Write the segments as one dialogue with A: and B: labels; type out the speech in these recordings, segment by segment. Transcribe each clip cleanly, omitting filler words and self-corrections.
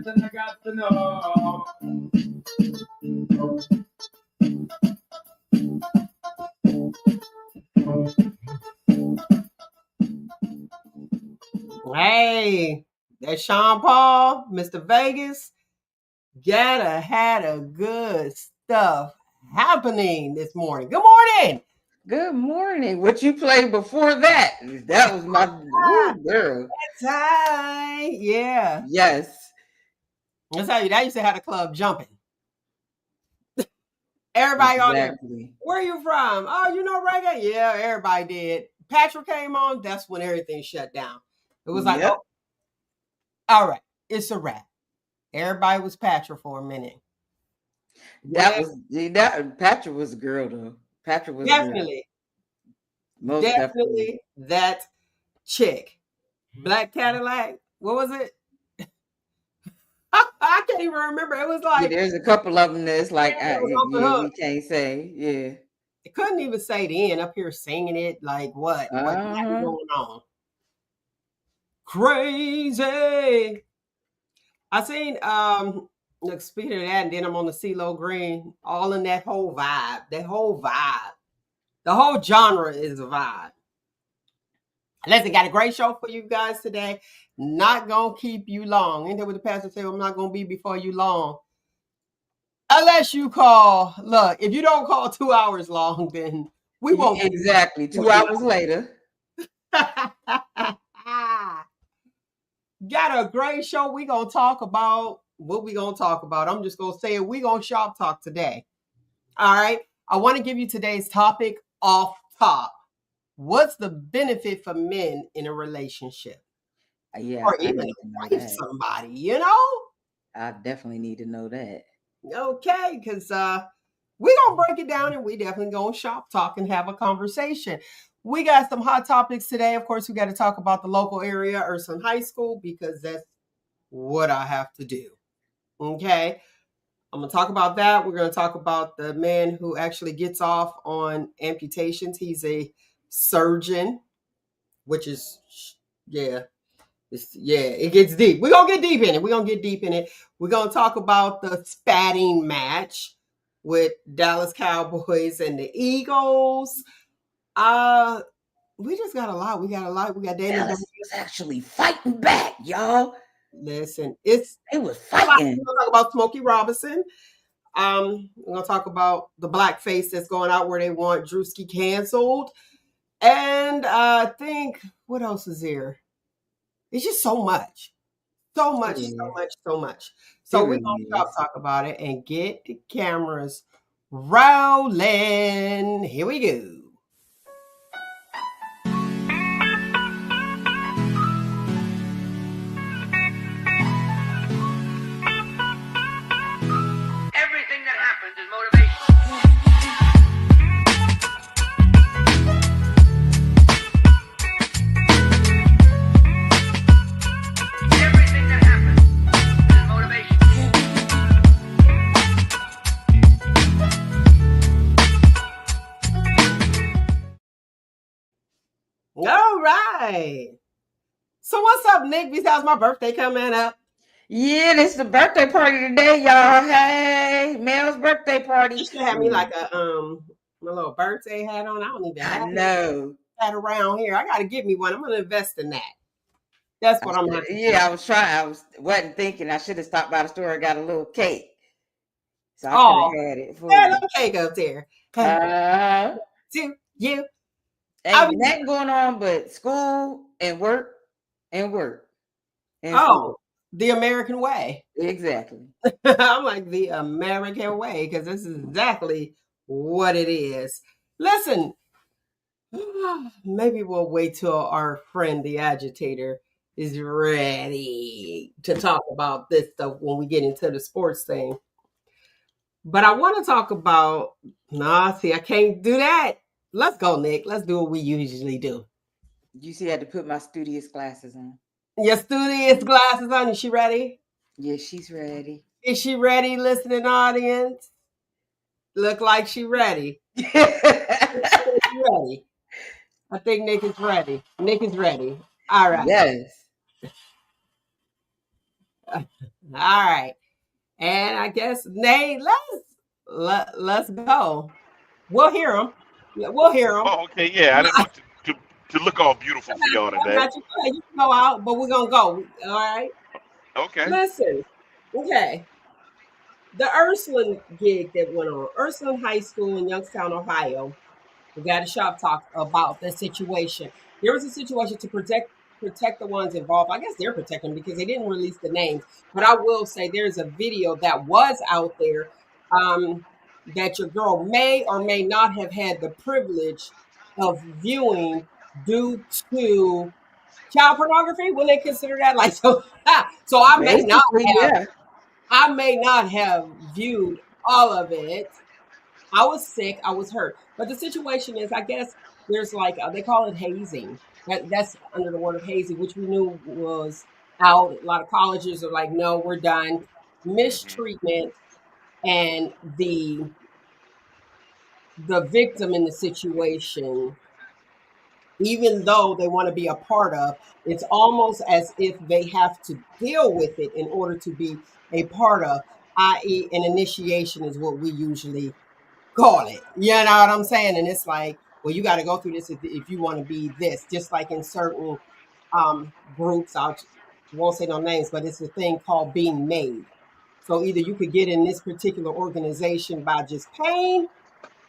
A: something I got to know. Hey, that's Sean Paul, Mr. Vegas. Gotta had a good stuff happening this morning. Good morning.
B: Good morning. What you played before that? That was my girl.
A: Hi. Yeah.
B: Yes.
A: That's how that used to have the club jumping. Everybody on there.
B: Exactly.
A: Where you from? Oh, you know reggae? Yeah, everybody did. Patrick came on. That's when everything shut down. It was like,
B: Yep.
A: oh, all right, it's a wrap. Everybody was Patrick for a minute.
B: That Patrick was a girl though. Patrick was a girl.
A: Definitely,
B: Most definitely.
A: definitely that chick. Black Cadillac. What was it? I can't even remember. It was
B: Yeah,
A: like
B: there's a couple of them that's like,
A: yeah, it was off the hook.
B: we can't say. Yeah.
A: It couldn't even say the end up here singing it like what
B: Uh-huh.
A: going on? Crazy. I seen look, speaking of that, and then I'm on the CeeLo Green, all in that whole vibe. That whole vibe. The whole genre is a vibe. Listen, got a great show for you guys today. Not gonna keep you long. Ain't that what the pastor said? I'm not gonna be before you long. Unless you call. Look, if you don't call 2 hours long, then we won't.
B: Exactly. 2 hours later.
A: Got a great show. We gonna talk about what we gonna talk about. I'm just gonna say it. We gonna shop talk today. All right. I want to give you today's topic off top. What's the benefit for men in a relationship?
B: Yeah.
A: Or even wife somebody, you know?
B: I definitely need to know that.
A: Okay, because we're gonna break it down and we definitely gonna shop talk and have a conversation. We got some hot topics today. Of course, we got to talk about the local area, Ursuline High School, because that's what I have to do. Okay. I'm going to talk about that. We're going to talk about the man who actually gets off on amputations. He's a surgeon, which is, yeah, it gets deep. We're going to get deep in it. We're going to get deep in it. We're going to talk about the spatting match with Dallas Cowboys and the Eagles. We just got a lot. We got Daniel.
B: Dallas was actually fighting back, y'all.
A: Listen,
B: it was fighting.
A: We're gonna talk about Smokey Robinson. We're gonna talk about the blackface that's going out where they want Drewski canceled, and I think what else is there? It's just so much. So we're gonna talk about it and get the cameras rolling. Here we go. All right. So what's up, Nick? Besides my birthday coming up.
B: Yeah, it's the birthday party today, y'all. Hey, Mel's birthday party.
A: You should have me like a my little birthday hat on. I don't even have that around here. I gotta get me one. I'm gonna invest in that. That's what I'm gonna do.
B: Yeah, I wasn't thinking I should have stopped by the store and got a little cake. So I could have had it for
A: a little cake up there. To you.
B: Ain't nothing going on but school and work and work. And
A: the American way.
B: Exactly.
A: I'm like the American way because this is exactly what it is. Listen, maybe we'll wait till our friend the agitator is ready to talk about this stuff when we get into the sports thing. But I want to talk about, I can't do that. Let's go, Nick. Let's do what we usually do.
B: You see, I had to put my studious glasses on.
A: Your studious glasses on. Is she ready?
B: Yeah, she's ready.
A: Is she ready, listening audience? Look like she ready. Ready. I think Nick is ready. Nick is ready. All right.
B: Yes.
A: All right. And I guess Nate, let's go. We'll hear him. Yeah, we'll hear him.
C: Oh, okay, yeah. I didn't want to look all beautiful for y'all
A: I
C: today.
A: got you. Go ahead, you can go out, but we're gonna go. All right.
C: Okay.
A: Listen. Okay. The Ursuline gig that went on, Ursuline High School in Youngstown, Ohio. We got a shop talk about the situation. There was a situation to protect the ones involved. I guess they're protecting because they didn't release the names. But I will say there's a video that was out there that your girl may or may not have had the privilege of viewing due to child pornography. When they consider that like so, so
B: Basically, yeah.
A: I may not have viewed all of it. I was sick. I was hurt. But the situation is, I guess there's like they call it hazing. That's under the word of hazing, which we knew was out. A lot of colleges are like, no, we're done.
C: Hmm.
A: Mistreatment and the victim in the situation, even though they want to be a part of, it's almost as if they have to deal with it in order to be a part of. I.e., an initiation is what we usually call it. You know what I'm saying? And it's like, well, you got to go through this if you want to be this. Just like in certain groups, I won't say no names, but it's a thing called being made. So either you could get in this particular organization by just paying,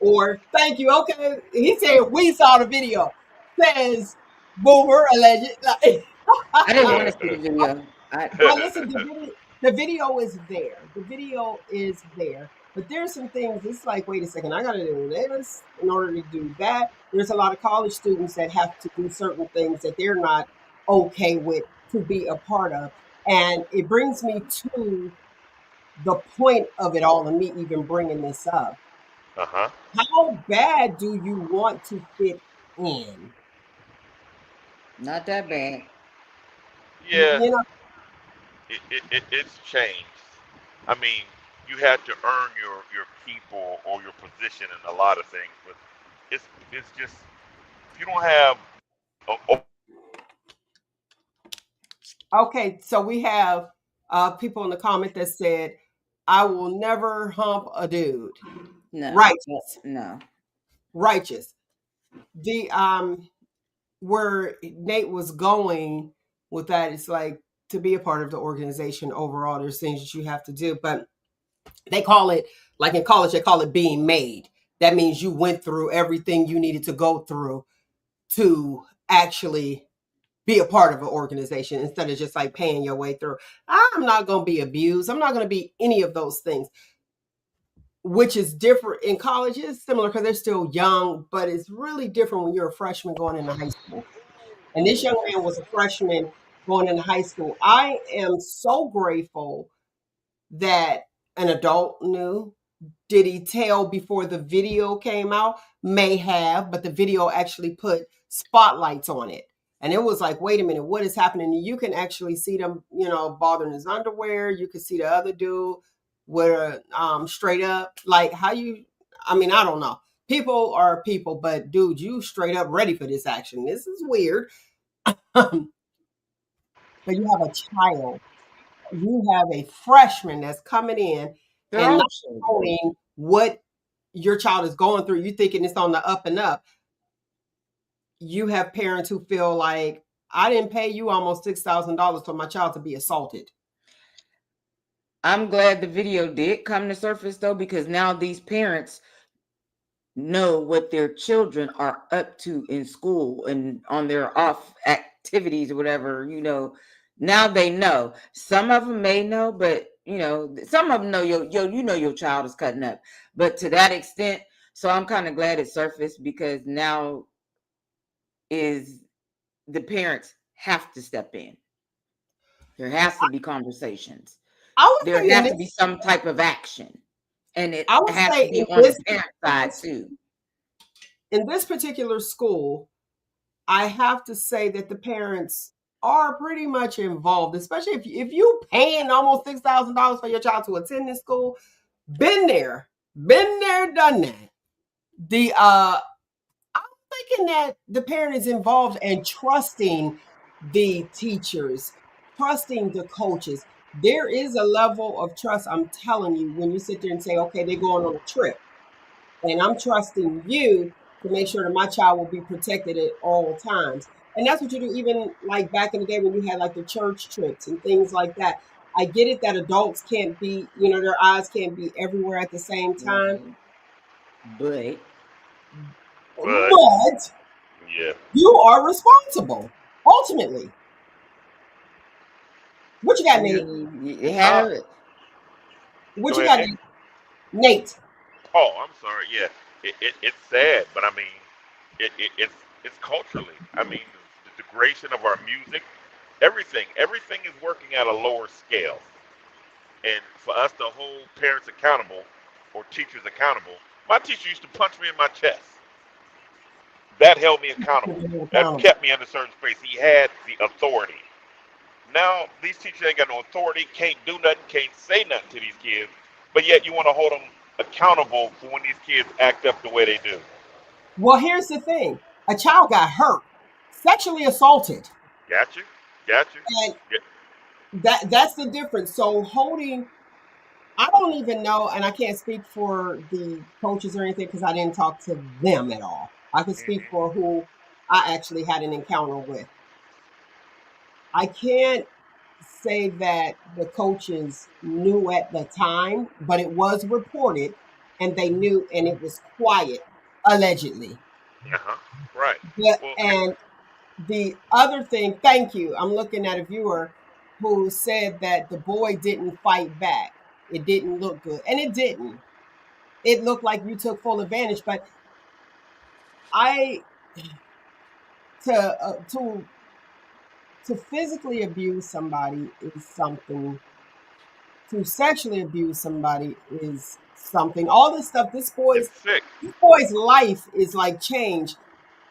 A: or thank you. Okay, he said we saw the video. Says Boomer alleged.
B: I didn't want to see the video.
A: Well, listen, the video is there. The video is there. But there's some things, it's like, wait a second, I got to do this in order to do that. There's a lot of college students that have to do certain things that they're not okay with to be a part of. And it brings me to the point of it all and me even bringing this up.
C: Uh-huh.
A: How bad do you want to fit in?
B: Not that bad.
C: Yeah,
A: You know,
C: it's changed. I mean, you had to earn your keep or your position in a lot of things, but it's just if you don't have a,
A: okay, so we have people in the comment that said, I will never hump a dude.
B: No.
A: Righteous.
B: No.
A: Righteous. The where Nate was going with that, it's like to be a part of the organization overall, there's things that you have to do. But they call it, like in college, they call it being made. That means you went through everything you needed to go through to actually be a part of an organization instead of just like paying your way through. I'm not going to be abused. I'm not going to be any of those things, which is different in college. It's similar because they're still young, but it's really different when you're a freshman going into high school. And this young man was a freshman going into high school. I am so grateful that an adult knew. Did he tell before the video came out? May have, but the video actually put spotlights on it. And it was like, wait a minute, what is happening? You can actually see them, bothering his underwear. You can see the other dude with straight up, like how you, I mean, I don't know. People are people, but dude, you straight up ready for this action. This is weird. But you have a child. You have a freshman that's coming in
B: They're
A: and
B: all
A: not
B: children.
A: knowing what your child is going through. You thinking it's on the up and up. You have parents who feel like, I didn't pay you almost $6,000 for my child to be assaulted.
B: I'm glad the video did come to surface though, because now these parents know what their children are up to in school and on their off activities or whatever, now they know. Some of them may know, but some of them know your child is cutting up, but to that extent. So I'm kind of glad it surfaced, because now is the parents have to step in. There has to be conversations.
A: I would
B: There
A: say in
B: has to
A: this,
B: be some type of action, and it
A: I would
B: has
A: say
B: to be
A: in
B: on the parent side too.
A: this particular school, I have to say that the parents are pretty much involved, especially if you paying almost $6,000 for your child to attend this school. Been there, done that. I'm thinking that the parent is involved and trusting the teachers, trusting the coaches. there is a level of trust. I'm telling you, when you sit there and say, okay, they're going on a trip, and I'm trusting you to make sure that my child will be protected at all times. And that's what you do, even like back in the day when you had like the church trips and things like that. I get it that adults can't be, their eyes can't be everywhere at the same time,
B: Right. But
C: But
A: but
C: yeah,
A: you are responsible ultimately. What you
B: I
A: got, Nate?
B: mean, you
C: uh,
B: have
A: What
C: go
A: you
C: ahead,
A: got,
C: Nick.
A: Nate? Nate.
C: Oh, I'm sorry. Yeah, it's sad, but I mean, it's culturally. I mean, the degradation of our music, everything is working at a lower scale. And for us to hold parents accountable or teachers accountable, my teacher used to punch me in my chest. That held me accountable. That
A: Accountable.
C: kept me in a certain space. He had the authority. Now these teachers ain't got no authority, can't do nothing, can't say nothing to these kids, but yet you want to hold them accountable for when these kids act up the way they do.
A: Well, here's the thing: a child got hurt, sexually assaulted,
C: Got you? Got you?
A: and
C: Yeah.
A: that's the difference. So holding, I don't even know, and I can't speak for the coaches or anything because I didn't talk to them at all. I can speak
C: Hmm.
A: for who I actually had an encounter with. I can't say that the coaches knew at the time, but it was reported and they knew, and it was quiet, allegedly.
C: Uh huh. Right.
A: Yeah,
C: Well,
A: and the other thing, thank you. I'm looking at a viewer who said that the boy didn't fight back. It didn't look good, and it didn't. It looked like you took full advantage. But I to physically abuse somebody is something. To sexually abuse somebody is something. All this stuff.
C: it's sick.
A: This boy's life is like changed.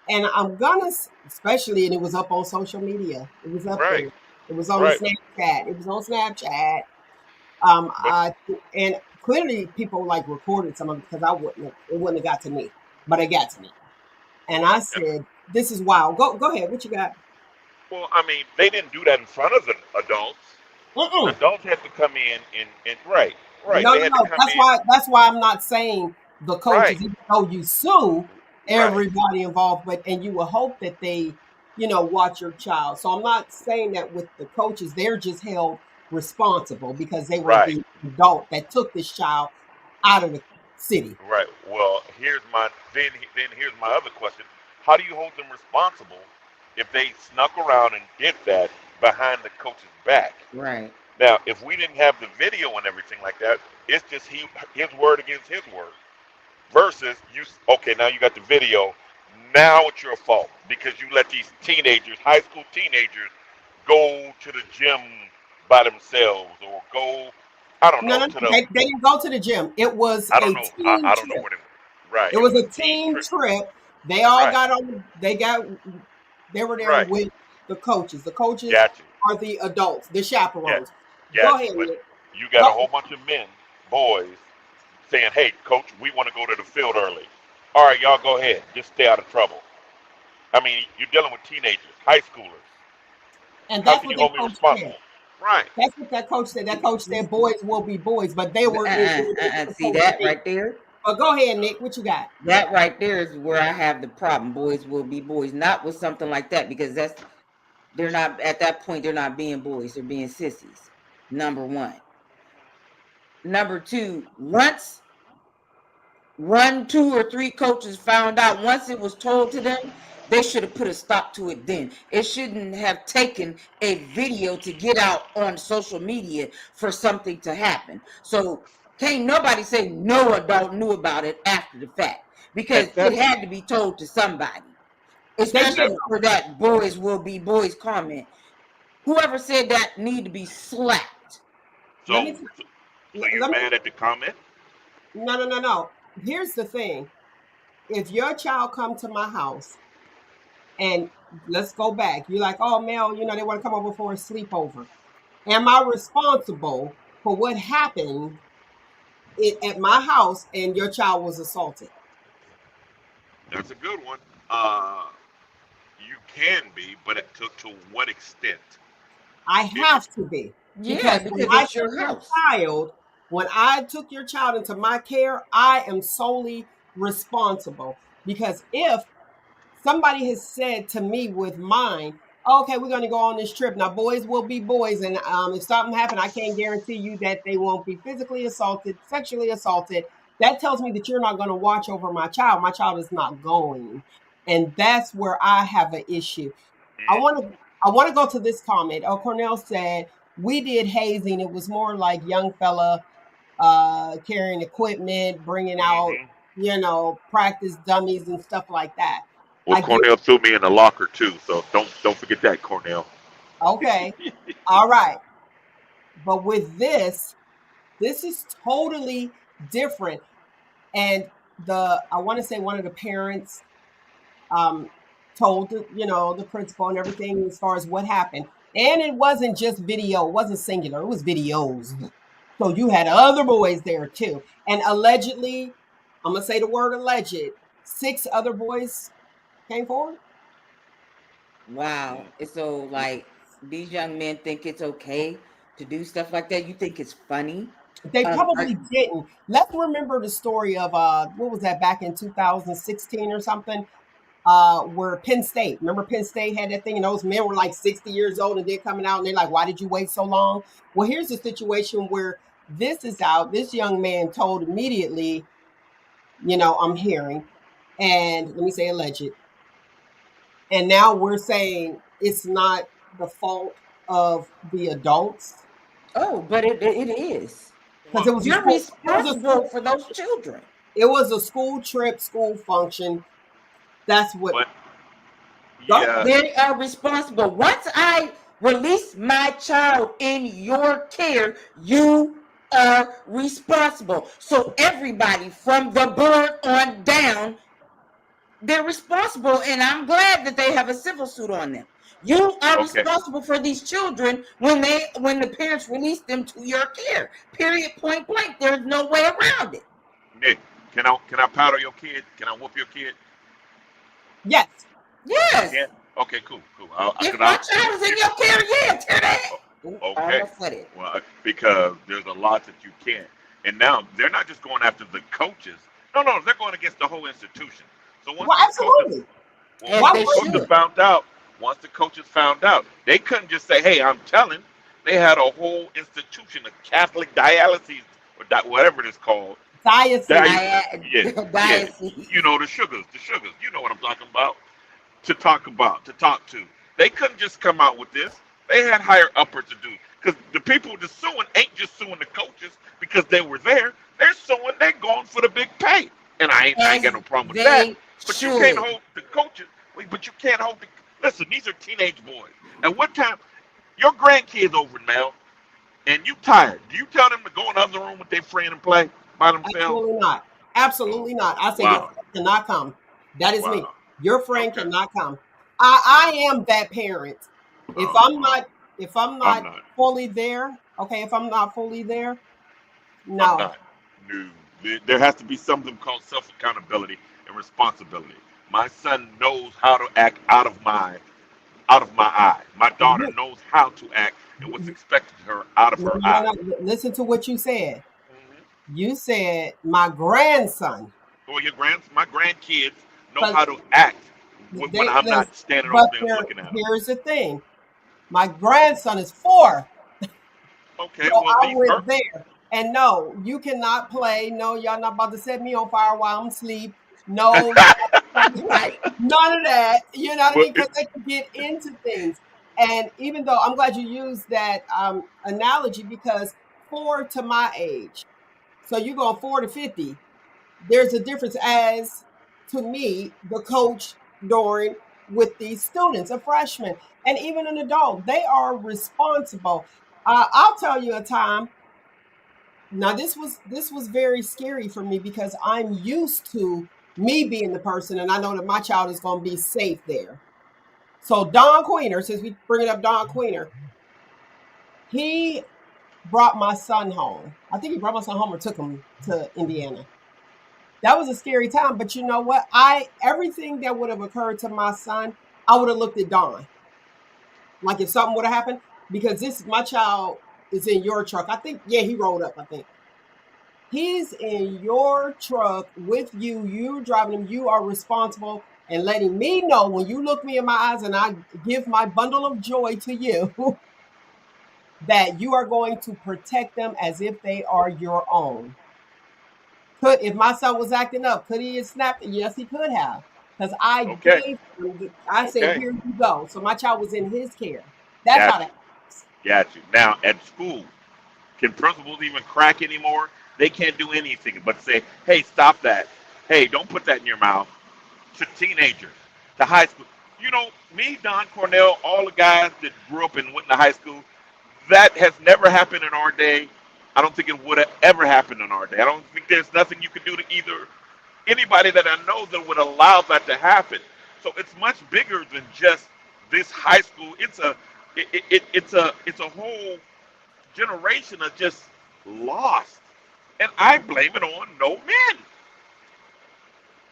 A: And I'm gonna, especially, and it was up on social media. It was up
C: Right.
A: there. It was on the
C: Right.
A: Snapchat. It was on Snapchat.
C: But
A: And clearly people like recorded some of it because it wouldn't have got to me, but it got to me. And I
C: yeah,
A: said, "This is wild." Go ahead. What you got?
C: well, I mean, they didn't do that in front of the adults. The
A: Mm-mm.
C: adults had to come in and right, right.
A: No,
C: They
A: no,
C: had to
A: no.
C: come
A: That's
C: in
A: why. That's why I'm not saying the
C: right,
A: coaches, even though you sue
C: right,
A: everybody involved, but and you will hope that they, watch your child. So I'm not saying that with the coaches, they're just held responsible because they were
C: right,
A: the adult that took this child out of the city.
C: right. Well, then here's my other question: how do you hold them responsible if they snuck around and did that behind the coach's back?
B: right.
C: Now, if we didn't have the video and everything like that, it's just his word against his word. Versus you, okay, now you got the video. Now it's your fault because you let these teenagers, high school teenagers, go to the gym by themselves or go, I don't
A: No,
C: know,
A: no, no.
C: to the,
A: They didn't go to the gym. It was
C: I don't
A: a
C: know,
A: team
C: I don't know
A: trip.
C: what it was. Right,
A: It
C: it
A: was
C: was
A: a
C: a team
A: team
C: trip.
A: trip. They all
C: Right,
A: got on. They were there
C: right.
A: with the coaches. The coaches
C: Got you.
A: are the adults, the
C: Got,
A: chaperones. Go
C: got you.
A: ahead,
C: But
A: Nick.
C: you got a
A: Go.
C: whole bunch of men, boys, saying, hey, coach, we want to go to the field early. All right, y'all go ahead. Just stay out of trouble. I mean, you're dealing with teenagers, high schoolers.
A: And
C: How
A: that's
C: can
A: what
C: you
A: that
C: hold me
A: coach said.
C: responsible? Right.
A: That's what that coach said. That coach said boys will be boys, but they were
B: See
A: supposed to
B: that
A: be.
B: right there?
A: But go ahead, Nick. What you got?
B: That right there is where I have the problem. Boys will be boys, not with something like that, because they're not at that point, they're not being boys, they're being sissies. Number one. Number two, once one, two, or three coaches found out, once it was told to them, they should have put a stop to it then. It shouldn't have taken a video to get out on social media for something to happen. So can't nobody say no adult knew about it after the fact, because
C: And
B: it
C: that's
B: had to be told to somebody,
A: They
C: and that
A: did
B: especially
A: know.
B: for that boys will be boys comment. Whoever said that need to be slapped.
A: Let me
C: so
A: t-
C: so, so you
A: let me.
C: mad at the comment?
A: No, no, no, no. Here's the thing. If your child come to my house and let's go back, you're like, oh, Mel, they want to come over for a sleepover. Am I responsible for what happened at my house and your child was assaulted?
C: That's a good one. Uh, you can be, but to what extent?
A: I
C: If you
A: have to be.
B: Yeah,
A: Because when
B: because
A: I
B: it's
A: took
B: your
A: your
B: house.
A: child, when I took your child into my care, I am solely responsible. Because if somebody has said to me with mine, okay, we're going to go on this trip. Now, boys will be boys. And if something happened, I can't guarantee you that they won't be physically assaulted, sexually assaulted. That tells me that you're not going to watch over my child. My child is not going. And that's where I have an issue. I want to I want to go to this comment. Oh, Cornell said we did hazing. It was more like young fella carrying equipment, bringing out,
C: Mm-hmm.
A: practice dummies and stuff like that.
C: Well,
A: I get
C: Cornell threw me in the locker too, so don't forget that, Cornell.
A: okay, all right, but with this is totally different. And I want to say one of the parents um, told the principal and everything as far as what happened. And it wasn't just video, it wasn't singular, it was videos. So you had other boys there too. And allegedly, I'm gonna say the word alleged, 6 other boys came forward.
B: Wow. And so, like, these young men think it's okay to do stuff like that. You think it's funny?
A: They
B: Are,
A: probably didn't. Let's remember the story of what was that, back in 2016 or something? Where Penn State, remember Penn State had that thing, and those men were like 60 years old, and they're coming out and they're like, why did you wait so long? Well, here's a situation where this is out. This young man told immediately, I'm hearing, and let me say alleged. And now we're saying it's not the fault of the adults
B: oh, but it is.
A: because
C: Well,
B: You're responsible for those children.
A: it was a school trip, school function. That's what.
C: but
A: Go
C: yeah,
B: They are responsible. Once I release my child in your care, you are responsible. So everybody from the board on down, they're responsible, and I'm glad that they have a civil suit on them. You are
C: okay,
B: responsible for these children when the parents release them to your care. Period. Point blank. There's no way around it.
C: Nick, can I paddle your kid? Can I whoop your kid?
A: Yes.
C: I
B: Yes.
C: can. Okay, cool.
B: If my child is in your care, yeah, tear that. Ooh,
C: Okay.
B: almost said it.
C: Well, because there's a lot that you can't. And now they're not just going after the coaches. No, they're going against the whole institution. So
A: Well, absolutely.
B: As
A: Why
B: they
A: wouldn't
B: should.
C: once the coaches found out, they couldn't just say, "Hey, I'm telling." They had a whole institution, a Catholic dialysis or whatever it is called.
A: diocese?
C: Yeah, yeah.
B: Diocese.
C: You know the sugars. You know what I'm talking about. To talk to. They couldn't just come out with this. They had higher upper to do. Because the people that's suing ain't just suing the coaches because they were there. They're suing. They're going for the big pay. And I ain't
B: As
C: got no problem with that.
B: they
C: But you can't
B: should.
C: hold the coaches. But you can't hold the. Listen, these are teenage boys. At what time? Your grandkids over now, and you tired. Do you tell them to go in the other room with their friend and play by themselves?
A: Absolutely not.
C: Oh,
A: Absolutely not. I say your
C: wow.
A: friend cannot come. That is me.
C: Wow.
A: Your friend
C: Okay.
A: cannot come. I am that parent. If
C: Oh,
A: I'm
C: well,
A: not if I'm
C: I'm
A: not
C: not.
A: fully there, okay, if I'm not fully there,
C: I'm
A: no.
C: not. No. There has to be something called self accountability and responsibility. My son knows how to act out of my eye. My daughter
A: You,
C: knows how to act and what's
A: you,
C: expected of her out of
A: no,
C: her
A: no,
C: eye.
A: no, listen to what you said.
C: Hmm.
A: You said my grandson.
C: Well, my grandkids know
A: But
C: how to act when
A: they
C: I'm
A: listen,
C: not standing over
A: but
C: there looking at them.
A: here's the thing. My grandson is 4.
C: Okay,
A: So
C: well,
A: I
C: be
A: went
C: perfect.
A: there. And no, you cannot play. No, y'all not about to set me on fire while I'm asleep. No,
B: Right.
A: none of that. You know what I
C: But
A: mean? Because they can get into things. And even though I'm glad you used that analogy, because 4 to my age, so you're going 4 to 50, there's a difference as to me, the coach during with these students, a freshman, and even an adult. They are responsible. I'll tell you a time. Now this was very scary for me because I'm used to me being the person, and I know that my child is going to be safe there. So Don Queener, since we bring it up, Don Queener, he brought my son home. I think he brought my son home or took him to Indiana. That was a scary time, but you know what? I everything that would have occurred to my son, I would have looked at Don like if something would have happened because this is my child. is in your truck. I think, yeah, he rolled up, I think. He's in your truck with you. You're driving him. You are responsible and letting me know when you look me in my eyes and I give my bundle of joy to you that you are going to protect them as if they are your own. If my son was acting up, could he have snapped it? Yes, he could have. Because I
C: Okay.
A: gave him, I said,
C: Okay.
A: here you go. So my child was in his care. That's how
C: Got you.
A: that works.
C: Got you. Now at school, can principals even crack anymore? They can't do anything but say, "Hey, stop that. Hey, don't put that in your mouth." To teenagers, to high school. You know, me, Don Cornell, all the guys that grew up and went to high school, that has never happened in our day. I don't think it would have ever happened in our day. I don't think there's nothing you could do to either anybody that I know that would allow that to happen. So it's much bigger than just this high school. It's a whole generation of just lost, and I blame it on no men.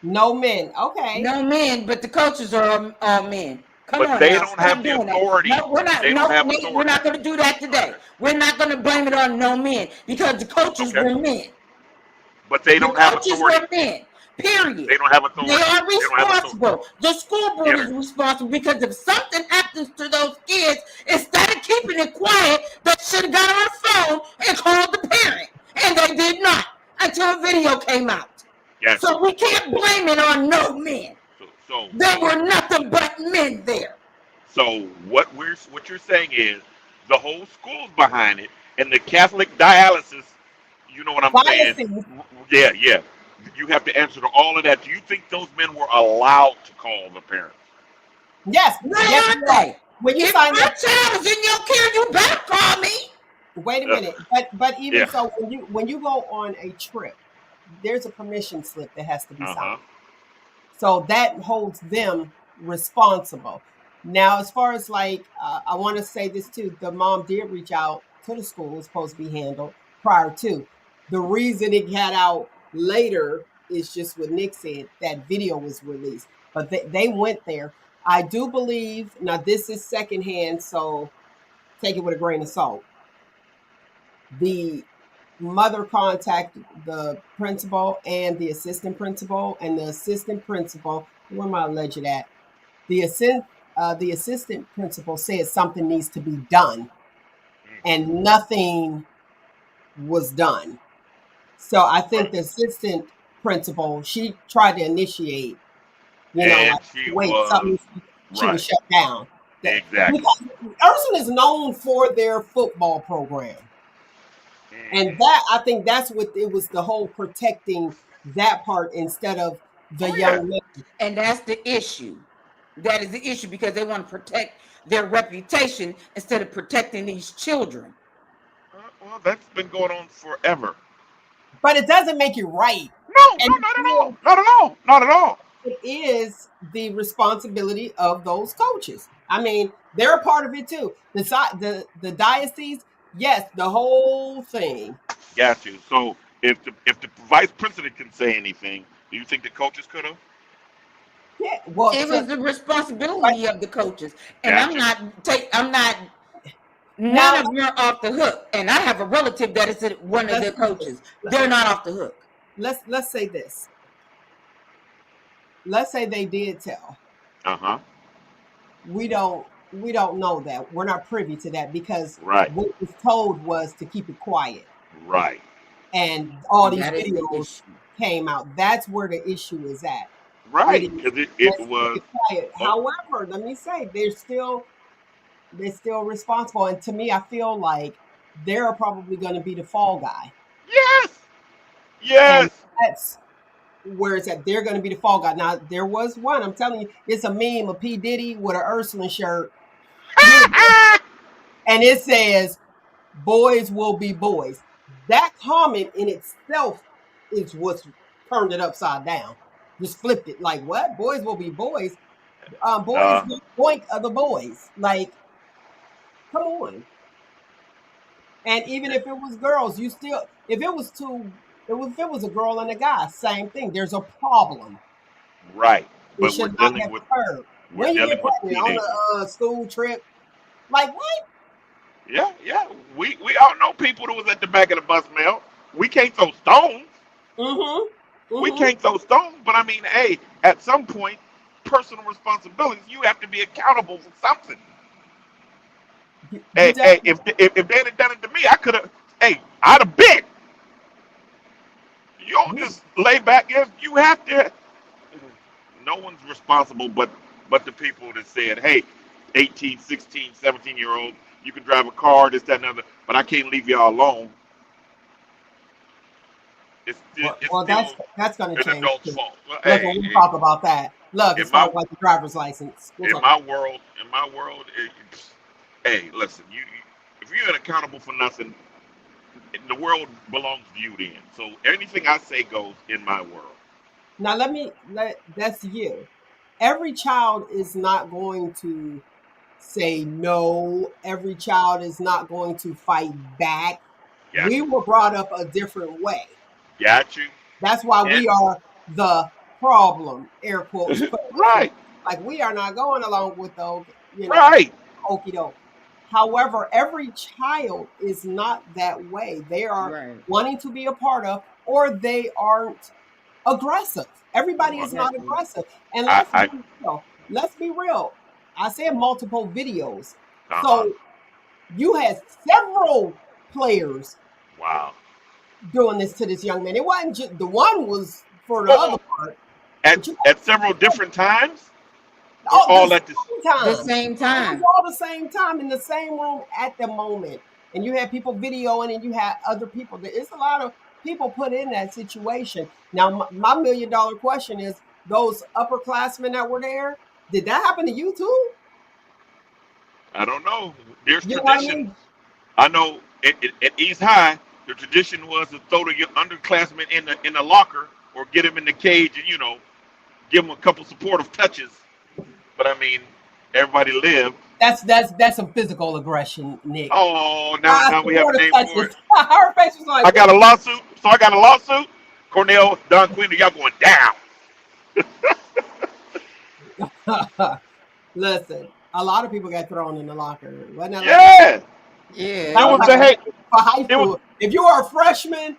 A: No men. Okay.
B: No men, but the coaches are all men. Come
C: But
B: on
C: they
B: now,
C: don't have
B: stop
C: the
B: doing that.
C: authority.
B: No, we're not.
C: They don't
B: No,
C: have
B: Nate, we're
C: authority.
B: not going to do that today. We're not going to blame it on no men because the coaches
C: Okay,
B: were men.
C: but they
B: The
C: don't have
B: coaches
C: authority.
B: were men. Period.
C: They don't have
B: They
C: authority.
B: are
C: They don't have authority.
B: responsible. The school board
C: Yeah,
B: is responsible because if something happens to those kids, instead of keeping it quiet, they should have got on the phone and called the parent. And they did not until a video came out.
C: got
B: So
C: you.
B: we can't blame it on no men.
C: So
B: There were nothing but men there.
C: so what you're saying is the whole school's behind it, and the Catholic dialysis. You know what I'm saying?
A: Biases.
C: Yeah, yeah. You have to answer to all of that. Do you think those men were allowed to call the parents?
A: Yes.
B: Where
A: Yes,
B: are
A: you are.
B: they?
A: When you
B: If
A: sign
B: my
A: up,
B: child is in your care, you better call me.
A: wait a
C: Uh,
A: minute. But even
C: yeah.
A: so, when you go on a trip, there's a permission slip that has to be
C: Uh
A: signed.
C: huh.
A: So that holds them responsible. Now, as far as like, I want to say this too. The mom did reach out to the school. It was supposed to be handled prior to. The reason it got out later is just what Nick said. That video was released, but they went there. I do believe now this is secondhand, so take it with a grain of salt. The mother contacted the principal and the assistant principal, and the assistant principal, where am I alleged at? The the assistant principal said something needs to be done, and nothing was done. So I think
C: Right.
A: the assistant principal, she tried to initiate,
C: And
A: like
C: she
A: wait,
C: was
A: she was
C: right.
A: shut down.
C: Exactly.
A: Because Urson is known for their football program. And
C: Hmm.
A: that, I think that's what it was, the whole protecting that part instead of the
C: Oh yeah.
A: young man.
B: And that's the issue. That is the issue because they want to protect their reputation instead of protecting these children.
C: Well, that's been going on forever.
A: But it doesn't make it right.
C: No, no,
A: And
C: not at all. Not at all. Not at all.
A: it is the responsibility of those coaches. I mean, they're a part of it too. The diocese, yes, the whole thing.
C: Got you. So if the vice president can say anything, do you think the coaches could have?
A: Yeah. Well,
B: It was the
A: right
B: responsibility of the coaches. And
C: Got
B: I'm
C: you.
B: not
A: now,
B: none of them are off the hook. And I have a relative that is one of
A: let's
B: the
A: do this.
B: coaches. They're not off the hook.
A: Let's say this. Let's say they did tell.
C: Uh huh.
A: We don't know that. We're not privy to that because
C: Right.
A: what was told was to keep it quiet.
C: Right.
A: And all
B: And
A: these
B: that is the
A: videos
B: issue.
A: came out. That's where the issue is at. It
C: Right.
A: is,
C: Because it
A: let's keep
C: was.
A: it quiet.
C: Oh,
A: However, let me say they're still responsible. And to me, I feel like they're probably going to be the fall guy.
C: yes.
A: And
C: Yes.
A: that's where it's at. They're going to be the fall guy. Now, there was one, I'm telling you, it's a meme of P. Diddy with an Ursula shirt years ago, and it says, boys will be boys. That comment in itself is what's turned it upside down. Just flipped it. Like, what? Boys will be boys. Boys
C: uh,
A: will boink other boys. Like, come on. And even if it was girls, you still, if it was two, if it was a girl and a guy, same thing. There's a problem.
C: right.
A: It
C: But
A: should not have occurred.
C: we're
A: When you
C: dealing
A: get
C: with
A: pregnant on
C: teenagers.
A: a school trip, like what?
C: Yeah, yeah. We all know people that was at the back of the bus, Mel. We can't throw stones.
A: Mm-hmm.
C: We
A: Mm-hmm.
C: can't throw stones, but I mean, hey, at some point, personal responsibilities, you have to be accountable for something.
A: You
C: Hey,
A: definitely.
C: if they had done it to me, I could have. Hey, I'd have bit. You don't just lay back. You have to. No one's responsible but the people that said, hey, 18, 16, 17-year olds, you can drive a car, this, that, and other, but I can't leave y'all alone. It's
A: Well,
C: still
A: that's going to
C: an
A: change
C: adult's
A: too.
C: fault. Well,
A: Look,
C: hey,
A: when we talk about that, look,
C: in
A: as far
C: my
A: as like the driver's license, we'll
C: in
A: talk about.
C: my world, hey, listen, if you're accountable for nothing, the world belongs to you then. So anything I say goes in my world.
A: Now that's you. Every child is not going to say no. Every child is not going to fight back.
C: Got
A: We
C: you.
A: were brought up a different way.
C: Got you.
A: That's why
C: And
A: we are the problem, air quotes.
C: right,
A: Like we are not going along with the,
C: right.
A: okie doke. However, every child is not that way. They are
B: Right.
A: wanting to be a part of, or they aren't aggressive. Everybody is not
B: Exactly.
A: aggressive. And
C: I
A: let's be real. I said multiple videos.
C: uh-huh.
A: So you had several players
C: Wow.
A: doing this to this young man. It wasn't just the one was for the other
C: Oh,
A: part,
C: at
A: but you
C: at several different times, or
A: oh, the
C: all at this.
A: same
B: The
A: time.
B: same
A: It was
B: time.
A: all the same time in the same room at the moment. And you had people videoing and you had other people. There is a lot of people put in that situation. Now, my $1 million question is those upperclassmen that were there, did that happen to you too?
C: I don't know. There's
A: You know what I
C: traditions.
A: mean?
C: I know at East High, the tradition was to throw the underclassmen in the locker or get them in the cage and give them a couple supportive touches. But I mean, everybody lived.
A: That's some physical aggression, Nick.
C: Oh, now we have a
A: Supportive
C: name for it.
A: touches. Her face was like,
C: I got a lawsuit. So I got a lawsuit. Cornell, Don Quinn, y'all going down.
A: listen, a lot of people got thrown in the locker. Wasn't that like
C: Yeah.
B: Yeah,
A: that
C: It
A: was
C: was
A: like
C: the
B: yeah.
C: hey.
A: for high
C: It was
A: school? If you were a freshman,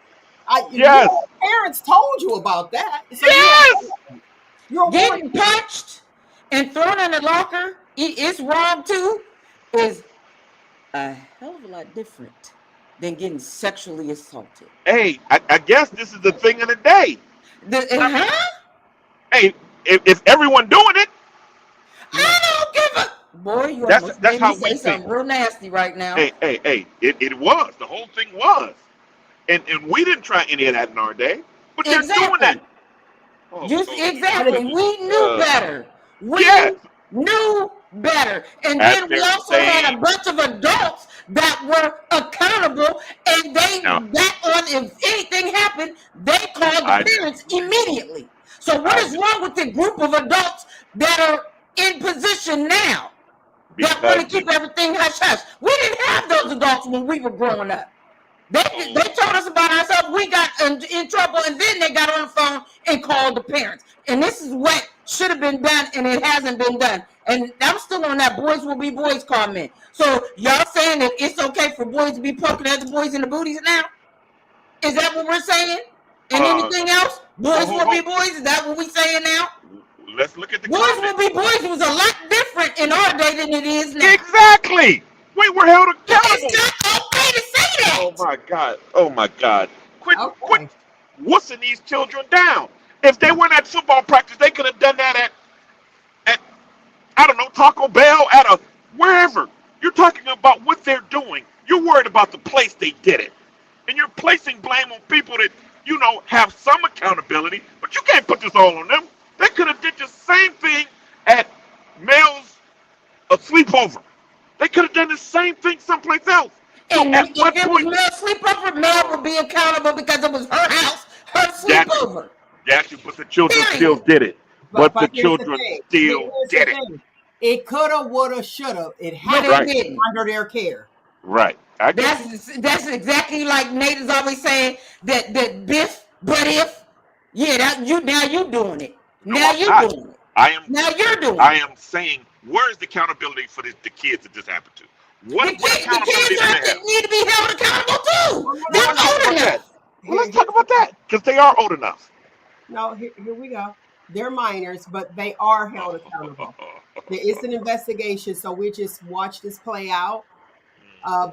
A: your
C: yes.
A: parents told you about that, so
C: Yes.
A: you were warned.
B: Getting punched and thrown in the locker, it's wrong too, is a hell of a lot different than getting sexually assaulted.
C: Hey, I guess this is the thing of the day. I mean,
B: Huh?
C: hey, if everyone doing it,
B: I don't give a boy. You almost
C: that's
B: made me
C: how we
B: say
C: think.
B: something real nasty right now.
C: Hey, it was. The whole thing was. And we didn't try any of that in our day, but they're doing it.
B: Exactly.
C: Oh,
B: Just
C: oh
A: But it,
B: exactly.
C: goodness.
B: We knew better.
C: Yes,
B: We knew better. And
C: at
B: then we
C: their
B: also had a
C: same.
B: bunch of adults that were accountable and they
C: Now,
B: got on if anything happened, they called the
C: I
B: parents immediately. So what
C: I
B: is wrong with the group of adults that are in position now that want
C: because
B: to keep everything hush hush? We didn't have those adults when we were growing up. They
C: oh
B: told us about ourselves. We got in trouble, and then they got on the phone and called the parents. And this is what should have been done, and it hasn't been done. And I'm still on that boys will be boys comment. So y'all saying that it's okay for boys to be poking other boys in the booties now? Is that what we're saying? And
C: uh
B: anything else?
C: ho,
B: Boys
C: ho,
B: will be
C: ho.
B: boys. Is that what we saying now?
C: Let's look at the
B: Boys will
C: comments.
B: be boys was a lot different in our day than it is now.
C: Exactly. We were held
B: So it's
C: accountable.
B: not okay to say
C: Oh
B: that.
C: my God. Oh my God. Quit
A: okay.
C: wussing these children down. If they weren't at football practice, they could have done that at I don't know, Taco Bell, at a wherever. You're talking about what they're doing. You're worried about the place they did it. And you're placing blame on people that, have some accountability, but you can't put this all on them. They could have did the same thing at Mel's a sleepover. They could have done the same thing someplace else. So
B: And
C: at
B: if
C: what
B: it was
C: point?
B: Mel sleepover, Mel would be accountable because it was her house, her
C: Got you.
B: sleepover.
C: Got you. But the children still
B: Period.
C: did it.
A: But
C: But the
A: but here's the
C: children
A: thing.
C: still
A: Here's the
C: did it.
A: thing. It coulda, woulda, shoulda. It
B: But
A: happened
B: it
C: Right.
B: didn't.
A: under their care.
C: Right. I get you.
B: That's exactly like Nate is always saying that Biff, but if, yeah, that you now you doing it.
C: No,
B: Now
C: I'm
B: you
C: not.
B: doing it.
C: I am
B: Now you're doing
C: I
B: it.
C: am saying, where is the accountability for the kids that this happened to? What
B: The
C: accountability
B: kids
C: do they have?
B: need to be held accountable too.
A: No, no,
B: They're
A: no,
C: Let's talk
B: old
C: about that.
B: enough.
C: Well, let's talk about that because they are old enough.
A: no, here we go. They're minors, but they are held accountable. There is an investigation, so we just watch this play out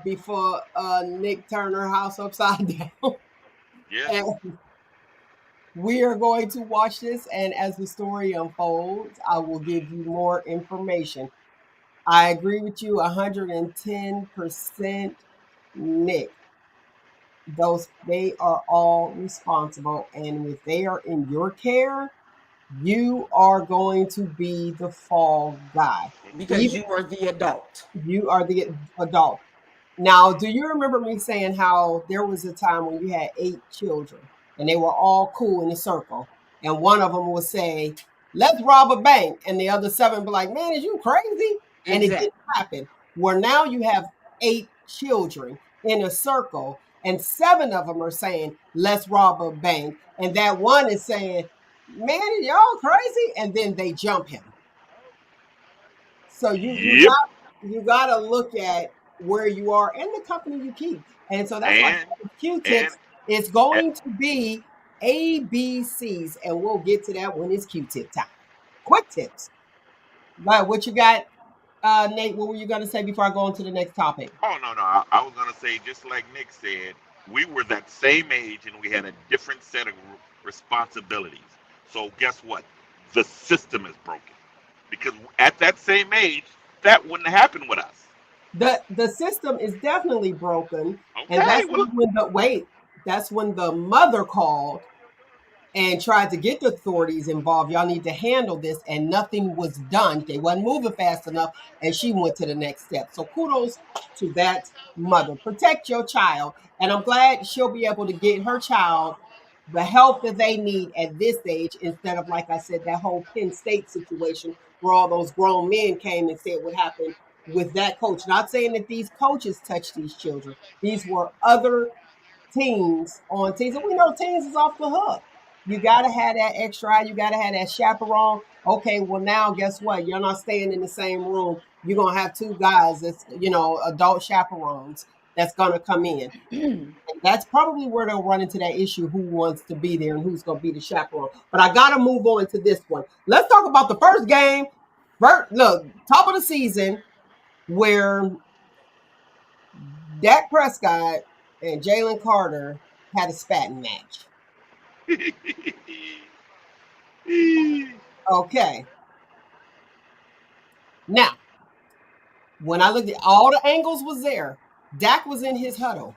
A: before Nick Turner house upside down.
C: Yeah.
A: And we are going to watch this, and as the story unfolds, I will give you more information. I agree with you 110%, Nick. They are all responsible, and if they are in your care, you are going to be the fall guy.
B: Because
A: Even
B: you are the adult.
A: you are the adult. Now, do you remember me saying how there was a time when you had 8 children and they were all cool in a circle, and one of them would say, "Let's rob a bank," and the other 7 be like, "Man, is you crazy?" And it
B: Exactly.
A: didn't happen. Where now you have 8 children in a circle, and 7 of them are saying, "Let's rob a bank," and that one is saying, "Man, are y'all crazy?" And then they jump him. So
C: Yep.
A: you got to look at where you are and the company you keep. And so that's why
C: And and
A: Q-tips is going to be ABCs, and we'll get to that when it's Q-tip time. Quick tips. Right, what you got, Nate? What were you going to say before I go on to the next topic?
C: oh no, I was gonna say just like Nick said, we were that same age and we had a different set of responsibilities. So guess what? The system is broken because at that same age, that wouldn't happen with us.
A: The system is definitely broken, and
C: Okay, well,
A: that's when the mother called and tried to get the authorities involved. Y'all need to handle this, and nothing was done. They wasn't moving fast enough, and she went to the next step. So kudos to that mother. Protect your child, and I'm glad she'll be able to get her child the help that they need at this age, instead of, like I said, that whole Penn State situation where all those grown men came and said what happened with that coach. Not saying that these coaches touched these children. These were other teens on teens, and we know teens is off the hook. You got to have that extra eye. You got to have that chaperone. Okay, well now guess what? You're not staying in the same room. You're gonna have 2 guys that's adult chaperones that's gonna come in. And that's probably where they'll run into that issue: who wants to be there and who's gonna be the chaperone. But I gotta move on to this one. Let's talk about the first game. Look, top of the season, where Dak Prescott and Jalen Carter had a spatting match. Okay. Now, when I looked at all the angles was there, Dak was in his huddle.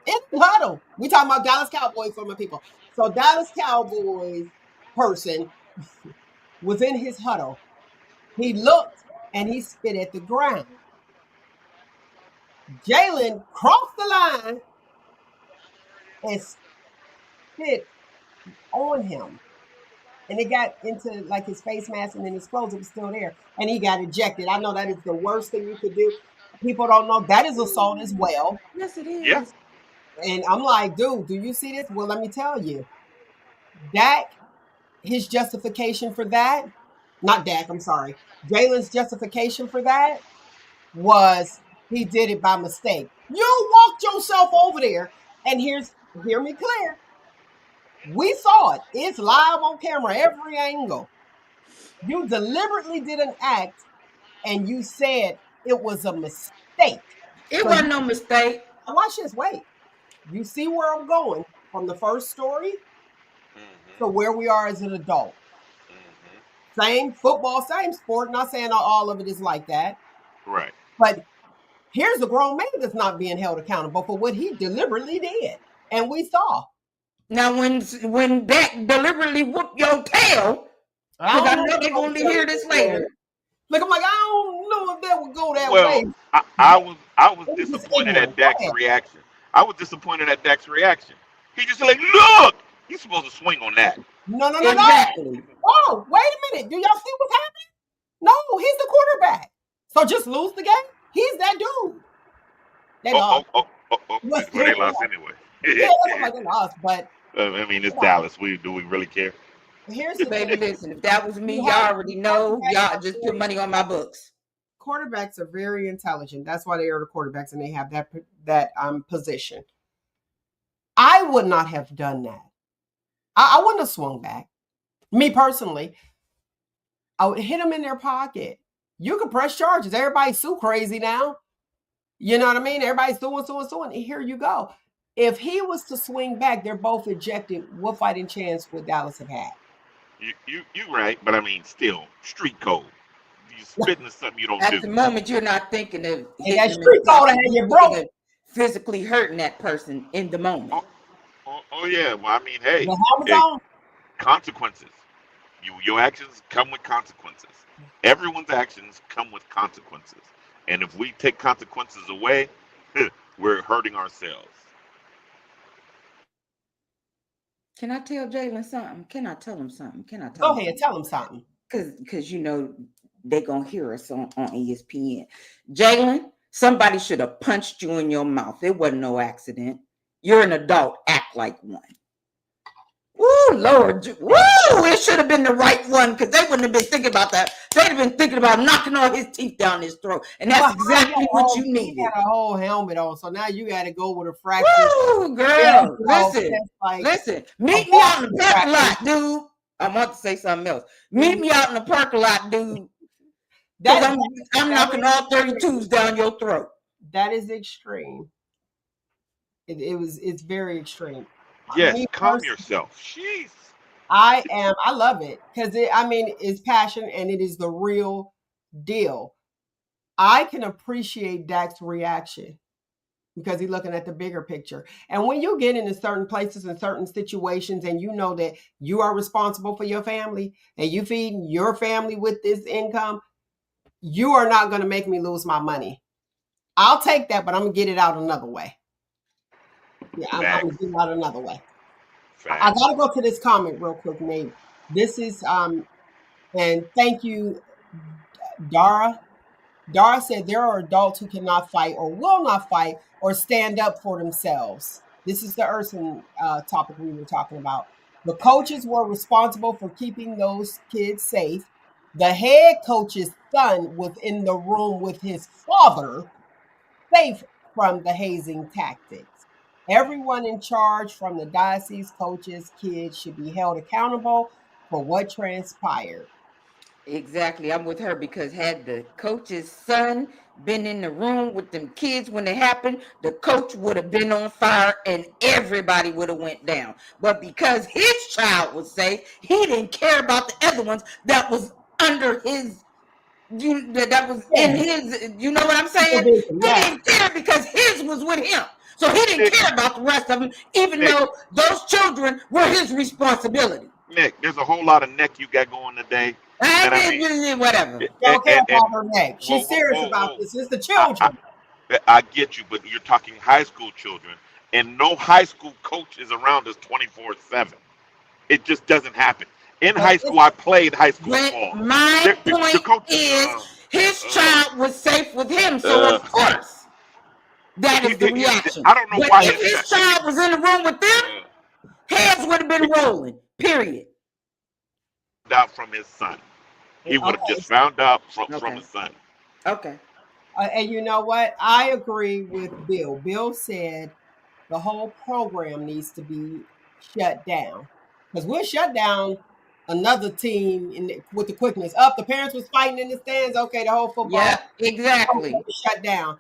A: In the huddle. We talking about Dallas Cowboys for my people. So Dallas Cowboys person was in his huddle. He looked and he spit at the ground. Jalen crossed the line and spit on him. And it got into like his face mask, and then his clothes, it was still there. And he got ejected. I know that is the worst thing you could do. People don't know that is assault as well.
B: Yes, it is.
C: yeah.
A: And I'm like, dude, do you see this? Well, let me tell you. Dak, his justification for that, not Dak, I'm sorry. Jalen's justification for that was he did it by mistake. You walked yourself over there, and hear me clear. We saw it. It's live on camera, every angle. You deliberately did an act, and you said it was a mistake.
B: It wasn't no mistake.
A: Now watch this. Wait. You see where I'm going from the first story to where we are as an adult. Same football, same sport. Not saying all of it is like that.
C: Right.
A: But here's a grown man that's not being held accountable for what he deliberately did. And we saw.
B: Now, when Dak deliberately whooped your tail, because I know they're going to hear this later.
A: Look, I'm like, I don't know if that would go that
C: Well,
A: way.
C: I was
A: It was just
C: disappointed
A: ignorant.
C: at Dak's
A: Go ahead.
C: reaction. I was disappointed at Dak's reaction. He just like, look, he's supposed to swing on that.
A: No.
B: Exactly.
A: Oh, wait a minute. Do y'all see what's happening? No, he's the quarterback. So just lose the game. He's that dude. They lost.
C: Oh. Well, they lost anyway.
A: Yeah, that's like they lost. But
C: I mean, it's Dallas. Do we really care?
A: here's the
B: Baby,
A: thing.
B: listen, if that was me,
A: You
B: y'all
A: have-
B: already know. Y'all just put money on my books.
A: quarterbacks are very intelligent. That's why they are the quarterbacks and they have that position. I would not have done that. I wouldn't have swung back. Me personally, I would hit them in their pocket. You can press charges. Everybody's so crazy now. You know what I mean? Everybody's doing. And here you go. If he was to swing back, they're both ejected. What fighting chance would Dallas have had?
C: You right, but I mean, still street code. You spitting to something you don't
B: At
C: do.
B: the moment, you're not thinking of
A: And that street code had you broke.
B: Physically hurting that person in the moment.
C: Oh yeah. Well, I mean, hey,
A: The helmet's on.
C: consequences. Your actions come with consequences. Everyone's actions come with consequences. And if we take consequences away, we're hurting ourselves.
B: Can I tell Jalen something? Can I tell him something?
A: Go ahead, tell him something.
B: Because you know they're gonna hear us on ESPN. Jalen, somebody should have punched you in your mouth. It wasn't no accident. You're an adult. Act like one. Woo, Lord. Woo, it should have been the right one because they wouldn't have been thinking about that. They'd have been thinking about knocking all his teeth down his throat. And that's exactly what you needed.
A: He had a whole helmet on, so now you got to go with a fracture.
B: Woo, girl, listen. Meet me out in the parking lot, dude. I want to say something else. Meet me out in the parking lot, dude. I'm knocking all 32s down your throat.
A: That is extreme. It's very extreme.
C: Yes, calm yourself. Jeez.
A: I love it because it's passion and it is the real deal. I can appreciate Dak's reaction because he's looking at the bigger picture. And when you get into certain places and certain situations and you know that you are responsible for your family and you feed your family with this income, you are not going to make me lose my money. I'll take that, but I'm going to get it out another way. Yeah, I'm going to get it out another way. I got to go to this comment real quick, Nate. This is, and thank you, Dara. Dara said there are adults who cannot fight or will not fight or stand up for themselves. This is the Urson topic we were talking about. The coaches were responsible for keeping those kids safe. The head coach's son was in the room with his father, safe from the hazing tactics. Everyone in charge, from the diocese, coaches, kids, should be held accountable for what transpired.
B: Exactly. I'm with her because had the coach's son been in the room with them kids when it happened, the coach would have been on fire and everybody would have went down. But because his child was safe, he didn't care about the other ones that was under his, that was in his, you know what I'm saying? He didn't care because his was with him. So he didn't care about the rest of them, even though those children were his responsibility.
C: Nick, there's a whole lot of neck you got going today.
B: Whatever.
A: Don't care about her neck. She's serious about this. It's the children.
C: I get you, but you're talking high school children, and no high school coach is around us 24/7. It just doesn't happen. In high school, I played high school ball.
B: My point is, his child was safe with him, so of course. That is the reaction.
C: I don't know why
B: if his child was in the room with them, heads would have been rolling. Period.
C: Out from his son. He would have just found out from his son.
B: Okay.
A: And you know what? I agree with Bill. Bill said the whole program needs to be shut down because we'll shut down another team with the quickness. The parents was fighting in the stands. Okay, the whole football.
B: Yeah, exactly.
A: Shut down.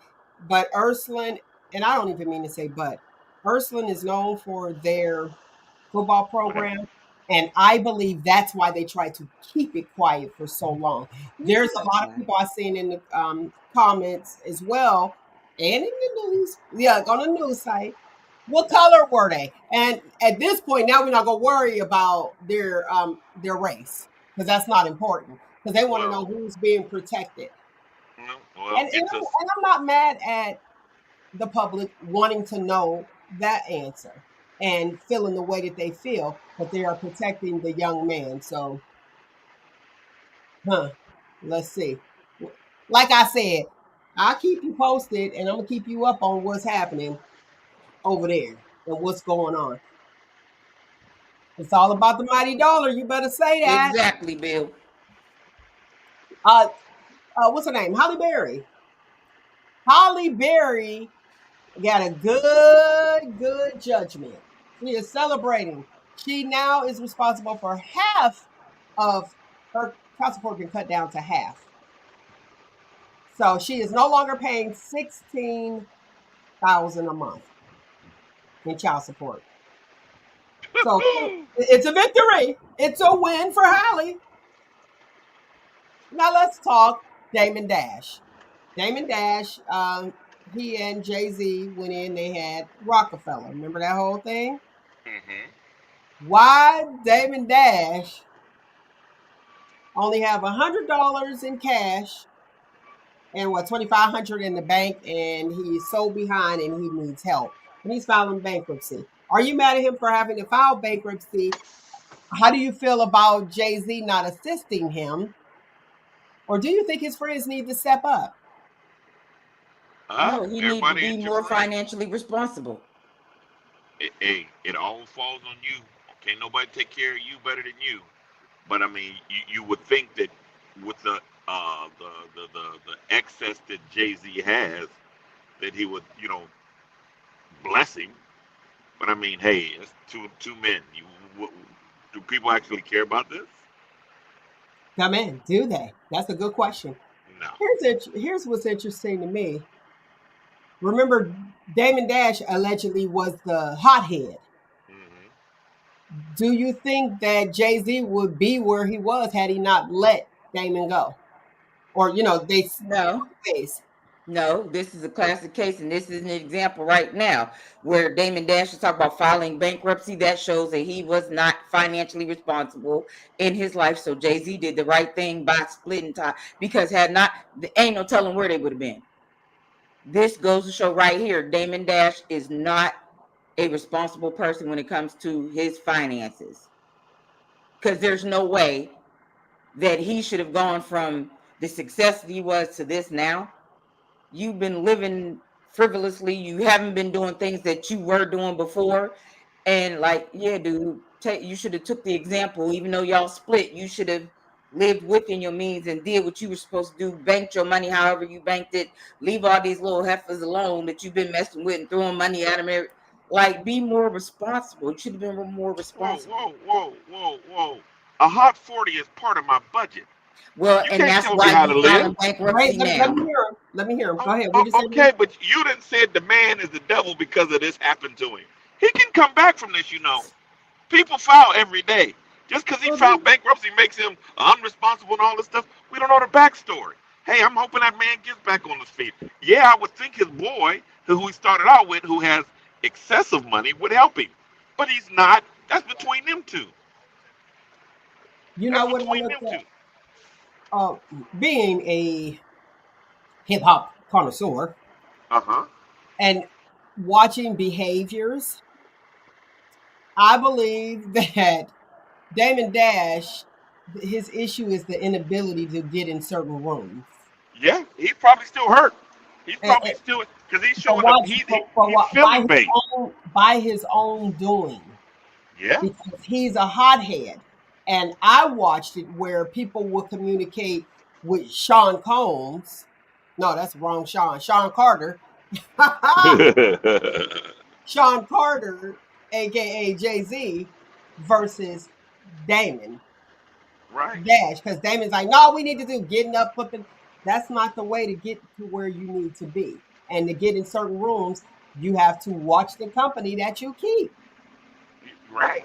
A: But Ursuline, and I don't even mean to say but, Ursuline is known for their football program. And I believe that's why they try to keep it quiet for so long. There's a lot of people I've seen in the comments as well, and in the news, on the news site. What color were they? And at this point, now we're not going to worry about their race because that's not important because they want to know who's being protected. And I'm not mad at the public wanting to know that answer and feeling the way that they feel, but they are protecting the young man. So, let's see. Like I said, I'll keep you posted and I'm going to keep you up on what's happening over there and what's going on. It's all about the mighty dollar. You better say that.
B: Exactly, Bill.
A: what's her name? Halle Berry. Halle Berry got a good judgment. She is celebrating. She now is responsible for half of her child support been cut down to half. So she is no longer paying $16,000 a month in child support. So it's a victory. It's a win for Halle. Now let's talk Damon Dash. Damon Dash, he and Jay-Z went in, they had Rockefeller. Remember that whole thing?
C: Mm-hmm.
A: Why Damon Dash only have $100 in cash and what, $2,500 in the bank, and he's so behind and he needs help. And he's filing bankruptcy. Are you mad at him for having to file bankruptcy? How do you feel about Jay-Z not assisting him? Or do you think his friends need to step up?
B: No, he needs to
C: Everybody
B: be
C: ain't your
B: more
C: friend.
B: financially responsible.
C: It all falls on you. Can't nobody take care of you better than you. But I mean, you would think that with the excess that Jay-Z has, that he would, bless him. But I mean, hey, it's two men. Do people actually care about this?
A: Come in, do they? That's a good question.
C: No.
A: Here's what's interesting to me. Remember, Damon Dash allegedly was the hothead.
C: Mm-hmm.
A: Do you think that Jay-Z would be where he was had he not let Damon go? Or, they
B: No.
A: face.
B: No, this is a classic case, and this is an example right now where Damon Dash is talking about filing bankruptcy. That shows that he was not financially responsible in his life. So Jay-Z did the right thing by splitting time, because had not, ain't no telling where they would have been. This goes to show right here, Damon Dash is not a responsible person when it comes to his finances, because there's no way that he should have gone from the success that he was to this now. You've been living frivolously. You haven't been doing things that you were doing before. And like, yeah, dude, you should have took the example. Even though y'all split, you should have lived within your means and did what you were supposed to do. Banked your money however you banked it. Leave all these little heifers alone that you've been messing with and throwing money at them. Like, be more responsible. You should have been more responsible.
C: Whoa. A hot 40 is part of my budget.
B: Well,
C: You
B: and
C: can't
B: that's
C: tell me
B: why
C: how to
B: you're
C: live.
B: filing bankruptcy
A: Wait,
B: now.
A: let me hear him. Go ahead. What you
C: Okay, but you didn't say the man is the devil because of this happened to him. He can come back from this, People file every day. Just because he filed bankruptcy makes him unresponsible and all this stuff. We don't know the backstory. Hey, I'm hoping that man gets back on his feet. Yeah, I would think his boy, who he started out with, who has excessive money, would help him. But he's not. That's between them two.
A: You
C: That's
A: know what I
C: between
A: looked
C: them
A: at?
C: two.
A: Being a hip hop connoisseur
C: Uh-huh.
A: and watching behaviors, I believe that Damon Dash, his issue is the inability to get in certain rooms.
C: Yeah, he's probably still hurt. He's
A: And,
C: probably still, because he's showing up. He's feeling bait.
A: by his own doing,
C: Yeah.
A: because he's a hothead. And I watched it where people will communicate with Sean Combs. No, that's wrong. Sean Carter. Sean Carter, aka Jay-Z, versus Damon
C: Right.
A: Dash. Because Damon's like, no, we need to do getting up, flipping. That's not the way to get to where you need to be. And to get in certain rooms, you have to watch the company that you keep.
C: Right.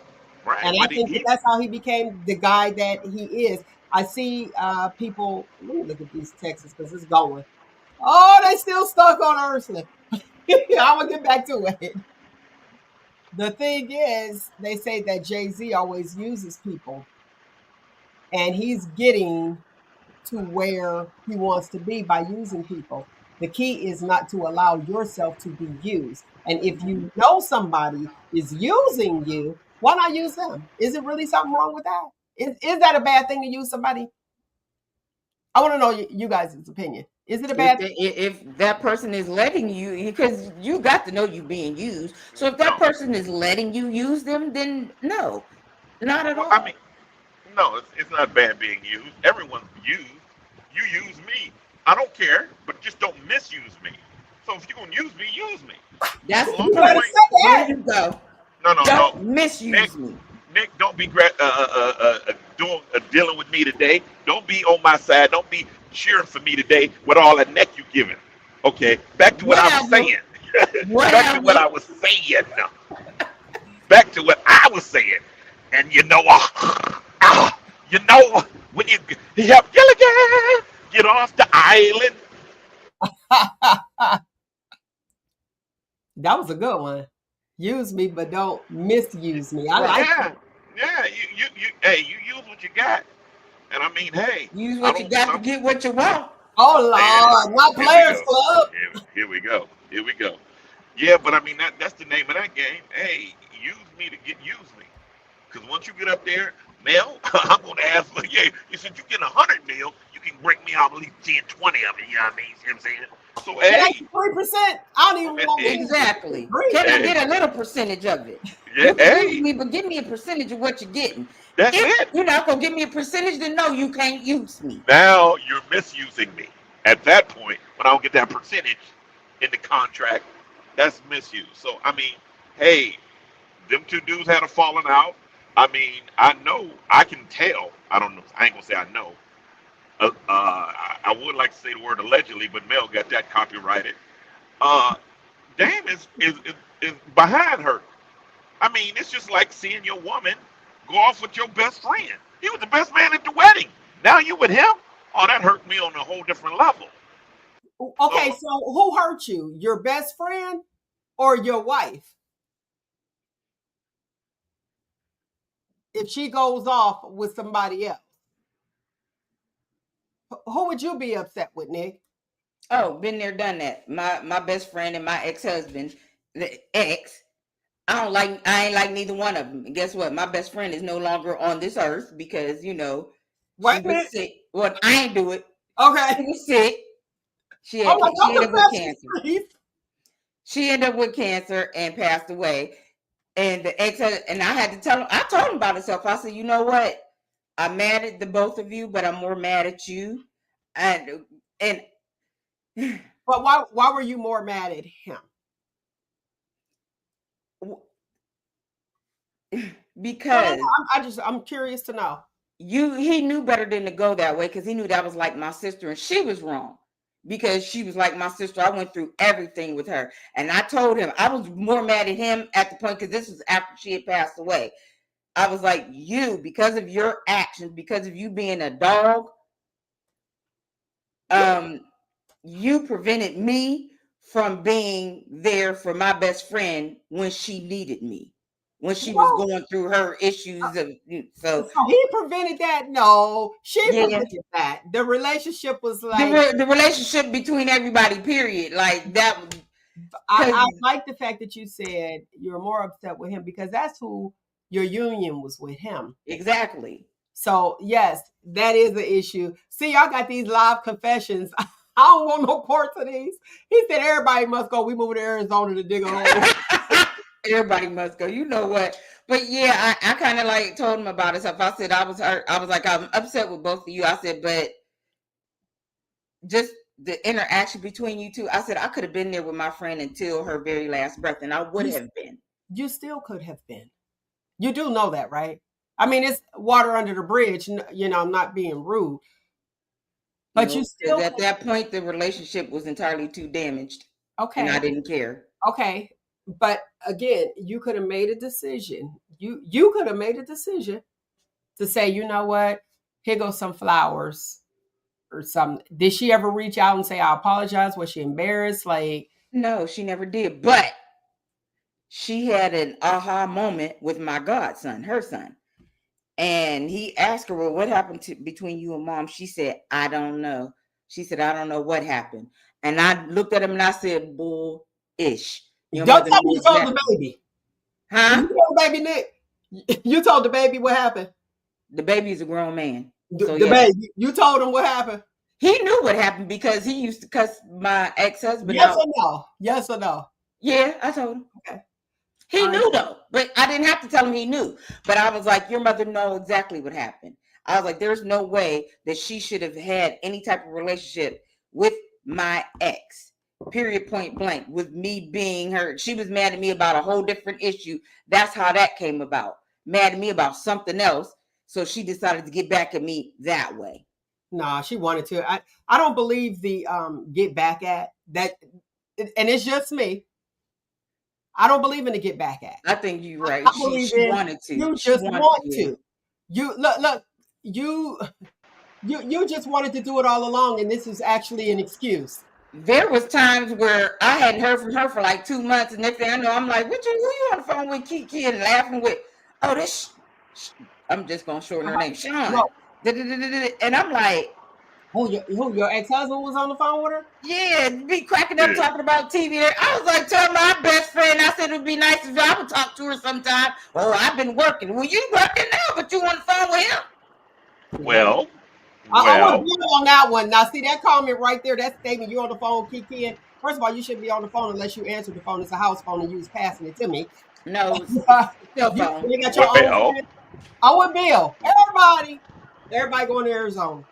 A: And I think that's how he became the guy that he is. I see people, let me look at these texts because it's going. Oh, they still stuck on Ursula. I'm going to get back to it. The thing is, they say that Jay-Z always uses people. And he's getting to where he wants to be by using people. The key is not to allow yourself to be used. And if you know somebody is using you, why not use them? Is it really something wrong with that? Is that a bad thing to use somebody? I want to know you guys' opinion. Is it a bad thing?
B: If that person is letting you, because you got to know you being used. So if that person is letting you use them, then no, not at all.
C: I mean, no, it's not bad being used. Everyone's used. You use me. I don't care, but just don't misuse me. So if you're gonna use me.
B: That's
C: So
B: the
C: long
A: You
C: as you
A: better
B: point.
C: ain't
A: say
B: There
A: that.
B: you go.
C: no.
B: Don't
C: Nick,
B: misuse me.
C: Nick, don't be doing dealing with me today. Don't be on my side. Don't be cheering for me today with all the neck you giving. Okay, back to what I was
B: Whatever.
C: saying. Back to what
B: Whatever.
C: I was saying. Back to what I was saying. And you know when you help Gilligan get off the island.
A: That was a good one. Use me, but don't misuse me. I
B: Right.
A: like
C: Yeah,
A: that.
C: yeah. Hey, you use what you got. And I mean, hey,
B: Use
C: I
B: what you
C: don't.
B: got to get what you want.
A: Oh
C: Hey,
A: Lord, not
C: here we
A: Players
C: go.
A: Club.
C: Here we go. Here we go. Yeah, but I mean that's the name of that game. Hey, use me to get use me. Because once you get up there, Mel, I'm gonna ask for yeah. You said you get 100 mil, you can break me off at least 10, 20 of it. You know what I mean? You know what I'm saying? So
A: Can I
C: hey,
A: get 3%? I don't even want
C: hey,
A: to
B: Exactly.
A: agree.
B: Can I
C: hey,
B: get a little percentage of it?
C: yeah,
B: You can use
C: hey,
B: me, but give me a percentage of what you're getting.
C: that's
B: If
C: it.
B: you're not gonna give me a percentage, then no, you can't use me.
C: Now you're misusing me. At that point, when I don't get that percentage in the contract, that's misuse. So I mean, hey, them two dudes had a falling out. I mean, I know, I can tell. I don't know. I ain't gonna say I know. I would like to say the word allegedly, but Mel got that copyrighted. Uh, Dame is behind her. I mean, it's just like seeing your woman go off with your best friend. He was the best man at the wedding. Now you with him? Oh, that hurt me on a whole different level.
A: Okay,
C: So
A: so who hurt you? Your best friend or your wife? If she goes off with somebody else, who would you be upset with, Nick?
B: Oh, been there, done that. My best friend and my ex-husband, the ex. I ain't like neither one of them. And guess what? My best friend is no longer on this earth because she
A: Wait a minute.
B: was sick. Well, I ain't do it.
A: Okay.
B: She was sick.
A: I'm like,
B: She
A: don't
B: ended up with
A: confess,
B: cancer.
A: please.
B: She ended up with cancer and passed away. And the ex and I had to tell him. I told him about himself. I said, you know what? I'm mad at the both of you, but I'm more mad at you. And
A: But why were you more mad at him? No.
B: because
A: I'm curious to know.
B: he knew better than to go that way because he knew that was like my sister and she was wrong because she was like my sister. I went through everything with her, and I told him I was more mad at him at the point because this was after she had passed away. I was like, you, because of your actions, because of you being a dog, you prevented me from being there for my best friend when she needed me, when she was
A: Well,
B: going through her issues of so
A: so he prevented that? No, she
B: yeah.
A: prevented that. The relationship was
B: The,
A: like,
B: the relationship between everybody, period, like that, because
A: I like the fact that you said you're more upset with him because that's who your union was with him.
B: exactly.
A: So yes, that is the issue. See, y'all got these live confessions. I don't want no parts of these. He said everybody must go. We moved to Arizona to dig a hole.
B: Everybody must go. You know what? But yeah, I kind of like told him about it. So I said I was hurt. I was like, I'm upset with both of you. I said, but just the interaction between you two. I said I could have been there with my friend until her very last breath, and I would
A: You,
B: have been.
A: you still could have been. You do know that, right? I mean, it's water under the bridge. I'm not being rude, but you
B: No, because
A: still
B: at
A: could.
B: that point the relationship was entirely too damaged, and I
A: Okay,
B: didn't care.
A: okay. But again, you could have made a decision. You could have made a decision to say, you know what? Here goes some flowers or something. Did she ever reach out and say, I apologize? Was she embarrassed? Like,
B: No, she never did. But she had an aha moment with my godson, her son. And he asked her, well, what happened between you and mom? She said, I don't know. She said, I don't know what happened. And I looked at him and I said, bull-ish. Your
A: don't
B: mother
A: tell me
B: knew
A: you told the
B: exactly.
A: baby.
B: Huh?
A: You told the baby, Nick. You told the baby what happened.
B: The baby's a grown man.
A: The,
B: So
A: the
B: yes.
A: baby. You told him what happened.
B: He knew what happened because he used to cuss my ex-husband
A: Yes
B: out.
A: or no? Yes or no?
B: Yeah, I told him.
A: Okay.
B: He
A: All right.
B: knew though, but I didn't have to tell him he knew. But I was like, your mother knows exactly what happened. I was like, there's no way that she should have had any type of relationship with my ex. Period, point blank, with me being her. She was mad at me about a whole different issue. That's how that came about. Mad at me about something else. So she decided to get back at me that way.
A: Nah, she wanted to. I don't believe the get back at that, and it's just me. I don't believe in the get back at.
B: I think you're right.
A: I believe
B: She
A: in
B: wanted to.
A: you
B: She
A: just
B: wanted
A: want
B: to.
A: to. You look you just wanted to do it all along, and this is actually an excuse.
B: There was times where I hadn't heard from her for like 2 months, and next thing I know, I'm like, who you on the phone with, Kiki, and laughing with? Oh, I'm just gonna shorten her name, Sean.
A: No.
B: And I'm like,
A: who your ex-husband was on the phone with her?
B: yeah, be cracking up talking about TV. I was like, tell my best friend, I said it'd be nice if I would talk to her sometime. Oh, I've been working. Well, you working now, but you on the phone with him.
C: Well,
A: I would be on that one. Now, see that comment right there, that statement, you on the phone, Kiki. First of all, you shouldn't be on the phone unless you answer the phone. It's a house phone and you was passing it to me.
B: No, cell phone.
A: You got your own. I would Bill. Everybody going to Arizona.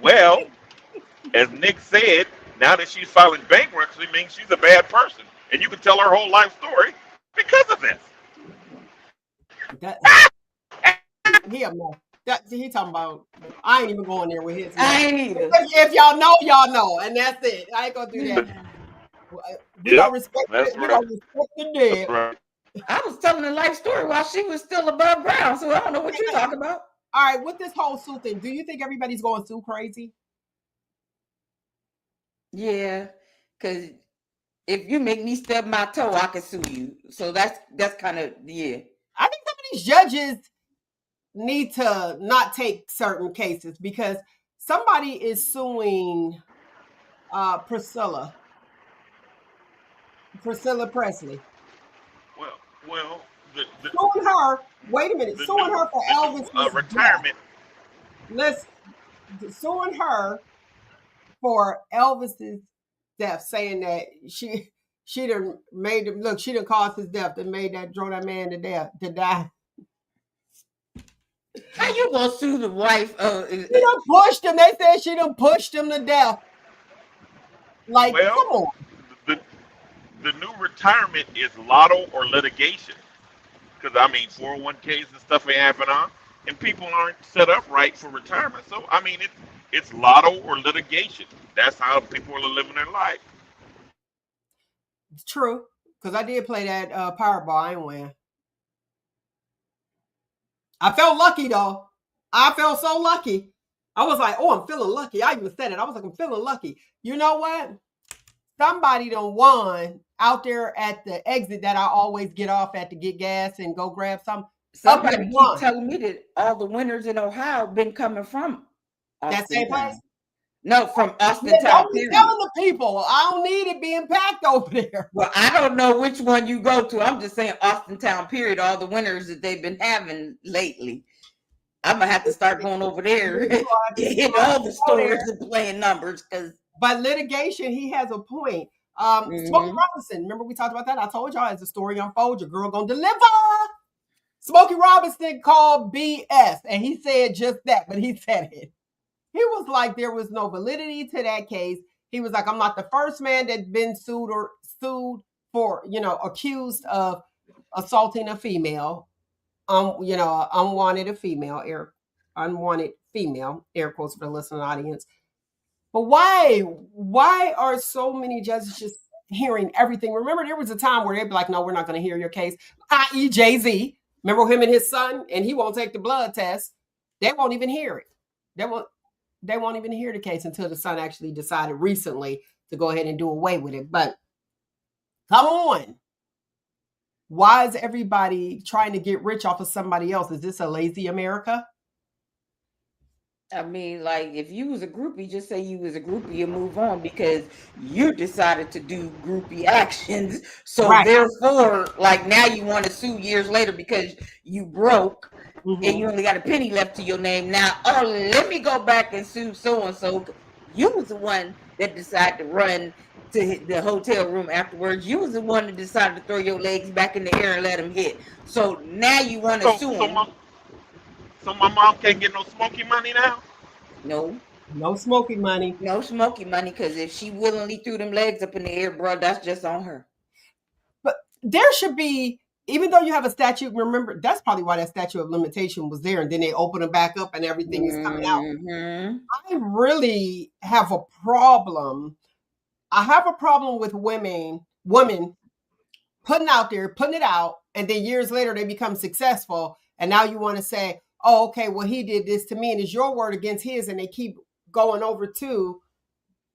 C: Well, as Nick said, now that she's filing bankruptcy means she's a bad person. And you can tell her whole life story because of this.
A: He talking about, I ain't even going there with his.
B: I ain't either.
A: If y'all know, and that's it. I ain't gonna do that. We don't respect the dead.
C: Right.
B: I was telling a life story while she was still above ground, so I don't know what you're talking about.
A: All right, with this whole sue thing, do you think everybody's going sue crazy?
B: Yeah, because if you make me stub my toe, I can sue you. So that's kind of, yeah.
A: I think some of these judges need to not take certain cases because somebody is suing Priscilla Presley.
C: Well,
A: suing her. Wait a minute, suing her for Elvis'
C: retirement.
A: Suing her for Elvis's death, saying that she done made him look. She done caused his death and drove that man to die.
B: How you gonna sue the wife?
A: She done pushed him. They said she done pushed him to death. Like, come on.
C: The new retirement is lotto or litigation. Because, 401ks and stuff ain't happening on. And people aren't set up right for retirement. So, it's lotto or litigation. That's how people are living their life.
A: It's true. Because I did play that Powerball. I ain't win. I felt lucky, though. I felt so lucky. I was like, oh, I'm feeling lucky. I even said it. I was like, I'm feeling lucky. You know what? Somebody done won out there at the exit that I always get off at to get gas and go grab something.
B: Somebody keep telling me that all the winners in Ohio been coming from
A: that same place.
B: No, from Austin Town.
A: I'm telling the people, I don't need it being packed over there.
B: Well, I don't know which one you go to. I'm just saying Austin Town, period. All the winners that they've been having lately. I'm going to have to start going over there in all the stores and playing numbers.
A: But litigation, he has a point. Smokey Robinson, remember we talked about that? I told y'all as the story unfolds, your girl going to deliver. Smokey Robinson called BS, and he said just that, but he said it. He was like, there was no validity to that case. He was like, I'm not the first man that's been sued for, accused of assaulting a female. Unwanted female, air quotes for the listening audience. But why are so many judges just hearing everything? Remember, there was a time where they'd be like, no, we're not going to hear your case. I.e. Jay-Z. Remember him and his son? And he won't take the blood test. They won't even hear it. They won't even hear the case until the son actually decided recently to go ahead and do away with it. But come on. Why is everybody trying to get rich off of somebody else? Is this a lazy America?
B: If you was a groupie, just say you was a groupie and move on because you decided to do groupie actions. So therefore, now you want to sue years later because you broke and you only got a penny left to your name. Now, let me go back and sue so-and-so. You was the one that decided to run to the hotel room afterwards. You was the one that decided to throw your legs back in the air and let him hit. So now you want to sue him.
C: So my mom can't get no Smokey money now?
B: No.
A: No smoking money.
B: No smoky money, because if she willingly threw them legs up in the air, bro, that's just on her.
A: But there should be, even though you have a statute, remember, that's probably why that statute of limitation was there. And then they open them back up and everything is coming out.
B: Mm-hmm.
A: I really have a problem. I have a problem with women putting it out, and then years later they become successful. And now you want to say, oh, okay, well, he did this to me, and it's your word against his, and they keep going over to,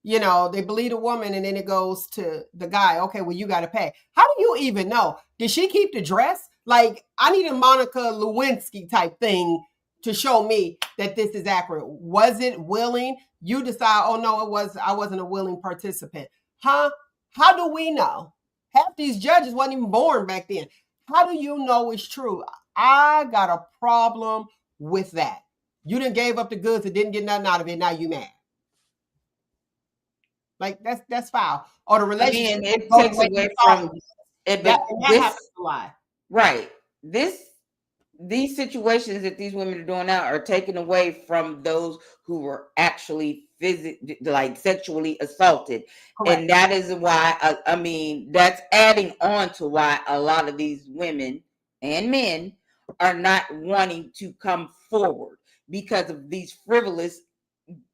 A: they believe a woman, and then it goes to the guy. Okay, well, you got to pay. How do you even know? Did she keep the dress? Like, I need a Monica Lewinsky type thing to show me that this is accurate. Was it willing? You decide, oh no, I wasn't a willing participant. Huh? How do we know? Half these judges wasn't even born back then. How do you know it's true? I got a problem with that. You done gave up the goods and didn't get nothing out of it. Now you mad. Like, that's foul. Or the relationship.
B: I mean, it takes away from it, but
A: that happens a lot.
B: Right. These situations that these women are doing now are taken away from those who were actually sexually assaulted. Correct. And that is why, that's adding on to why a lot of these women and men are not wanting to come forward because of these frivolous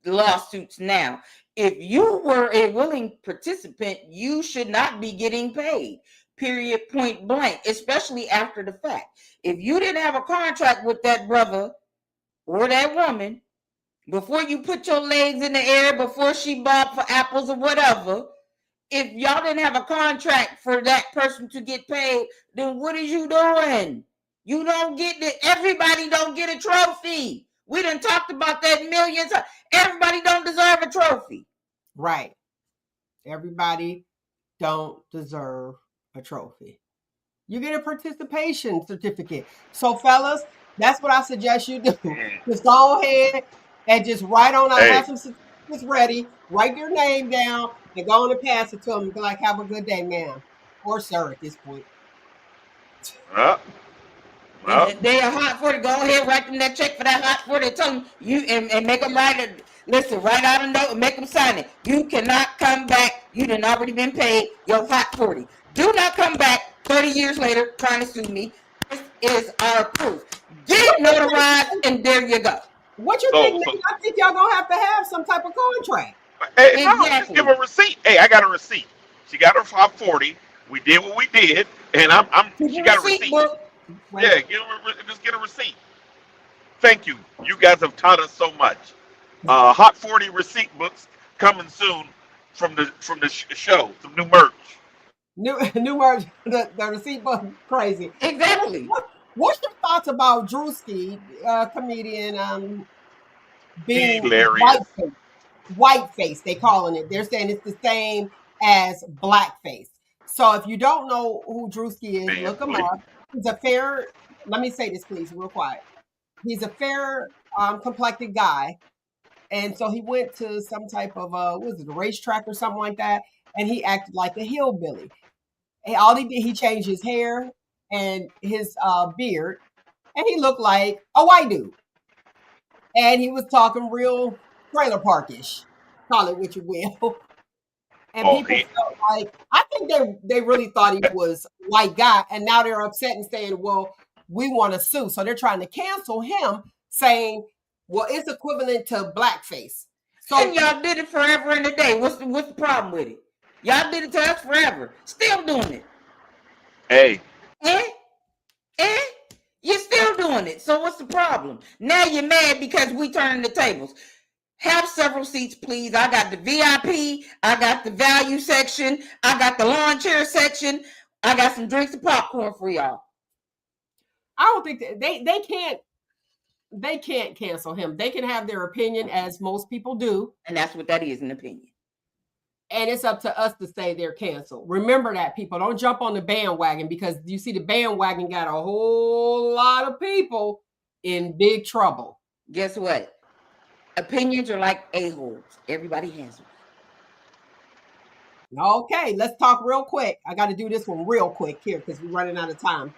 B: lawsuits now. If you were a willing participant, you should not be getting paid. Period, point blank, especially after the fact. If you didn't have a contract with that brother or that woman before you put your legs in the air, before she bought for apples or whatever, if y'all didn't have a contract for that person to get paid, then what are you doing? You don't get it. Everybody don't get a trophy. We done talked about that millions. Everybody don't deserve a trophy.
A: Right. Everybody don't deserve a trophy. You get a participation certificate. So, fellas, that's what I suggest you do. Just go ahead and just write on. I have some certificates ready. Write your name down and go on and pass it to them. Be like, have a good day, ma'am, or sir at this point.
B: They are hot for it. Go ahead, write them that check for that hot for it. Tell them you and make them write it. Listen, write out a note and make them sign it. You cannot come back. You done already been paid your hot 40. Do not come back 30 years later trying to sue me. This is our proof. Get it notarized, and there you go.
A: What you think? I think y'all gonna have some type of contract.
C: Hey, exactly. No, just give a receipt. Hey, I got a receipt. She got her hot 40. We did what we did, and she got a receipt. Yeah, just get a receipt. Thank you. You guys have taught us so much. Hot 40 receipt books coming soon from the show. Some new merch.
A: New merch. The receipt book, crazy.
B: Exactly.
A: What's your thoughts about Drewski, comedian, being whiteface? They calling it. They're saying it's the same as blackface. So if you don't know who Drewski is, look him up. He's a fair. Let me say this, please, real quiet. He's a fair, complected guy, and so he went to some type of a racetrack or something like that, and he acted like a hillbilly. And all he did, he changed his hair and his beard, and he looked like a white dude. And he was talking real trailer parkish, call it what you will. And people felt like, I think they really thought he was a white guy, and now they're upset and saying, well, we want to sue. So they're trying to cancel him, saying, well, it's equivalent to blackface. So
B: and y'all did it forever and a day. What's the problem with it? Y'all did it to us forever. Still doing it.
C: Hey.
B: You're still doing it. So what's the problem? Now you're mad because we turning the tables. Have several seats, please. I got the VIP. I got the value section. I got the lawn chair section. I got some drinks and popcorn for y'all.
A: I don't think they can't cancel him. They can have their opinion, as most people do.
B: And that's what that is, an opinion.
A: And it's up to us to say they're canceled. Remember that, people. Don't jump on the bandwagon, because you see the bandwagon got a whole lot of people in big trouble.
B: Guess what? Opinions are like a-holes. Everybody has
A: one. Okay, let's talk real quick. I got to do this one real quick here because we're running out of time.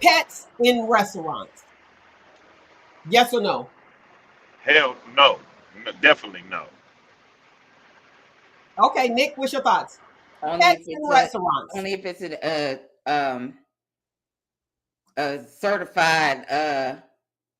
A: Pets in restaurants. Yes or no?
C: Hell no. Definitely no.
A: Okay, Nick, what's your thoughts?
B: Only if
A: Pets in
B: it's
A: restaurants.
B: a certified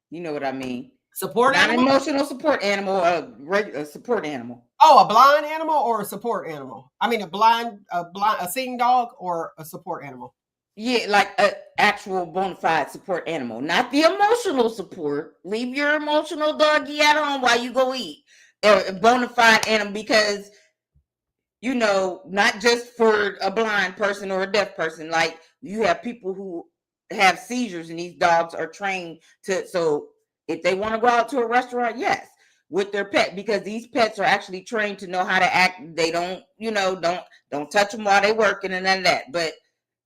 B: you know what I mean.
A: Support
B: Not an
A: animal?
B: emotional support animal, a support animal.
A: Oh, a blind animal or a support animal? I mean, a seeing dog or a support animal?
B: Yeah, like a actual bona fide support animal, not the emotional support. Leave your emotional doggy at home while you go eat. A bona fide animal, because not just for a blind person or a deaf person. Like, you have people who have seizures, and these dogs are trained to. So if they want to go out to a restaurant, yes, with their pet, because these pets are actually trained to know how to act. They don't touch them while they're working and none of that. But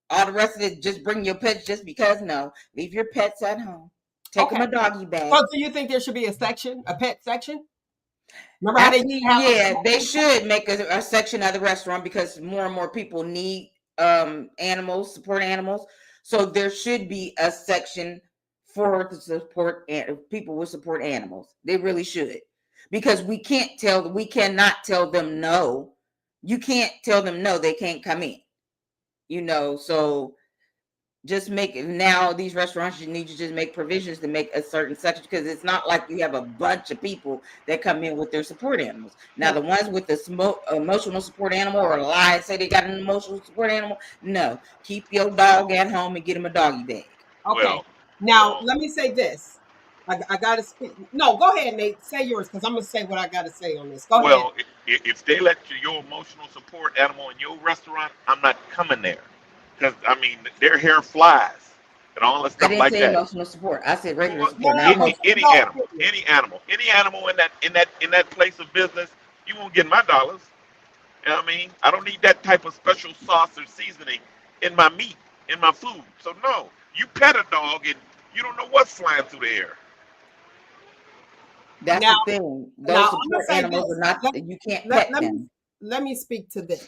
B: all the rest of it, just bring your pets just because. No, leave your pets at home. Take them
A: Okay.
B: a doggy bag.
A: So do you think there should be a pet section? Remember how they
B: Actually,
A: have
B: yeah, they should make a section of the restaurant, because more and more people need animals, support animals. So there should be a section for the support people with support animals. They really should, because we cannot tell them no. You can't tell them no, they can't come in. So just make it now. These restaurants, you need to just make provisions to make a certain section, because it's not like you have a bunch of people that come in with their support animals. Now, the ones with the emotional support animal, or lie and say they got an emotional support animal, no, keep your dog at home and get him a doggy bag.
A: Okay.
C: Well,
A: Now, let me say this. I got to speak. No, go ahead, Nate. Say yours, because I'm going to say what I got to say on this. Go ahead.
C: well, if they let your emotional support animal in your restaurant, I'm not coming there, because I mean their hair flies and all that
B: I
C: stuff
B: didn't
C: like
B: say
C: that.
B: emotional support. I said regular
C: Well,
A: No,
B: support,
A: no,
B: not
A: no,
C: any
B: emotional.
A: but
C: any
A: no,
C: animal, any animal in that place of business, you won't get my dollars. You know what I mean? I don't need that type of special sauce or seasoning in my meat, in my food. So no, you pet a dog and you don't know what's flying through the air.
B: That's
A: now,
B: the thing.
A: now
B: Those
A: I'm going to
B: support
A: say
B: animals are
A: this.
B: not.
A: Let,
B: You can't
A: let,
B: pet
A: let me
B: them.
A: let me speak to this.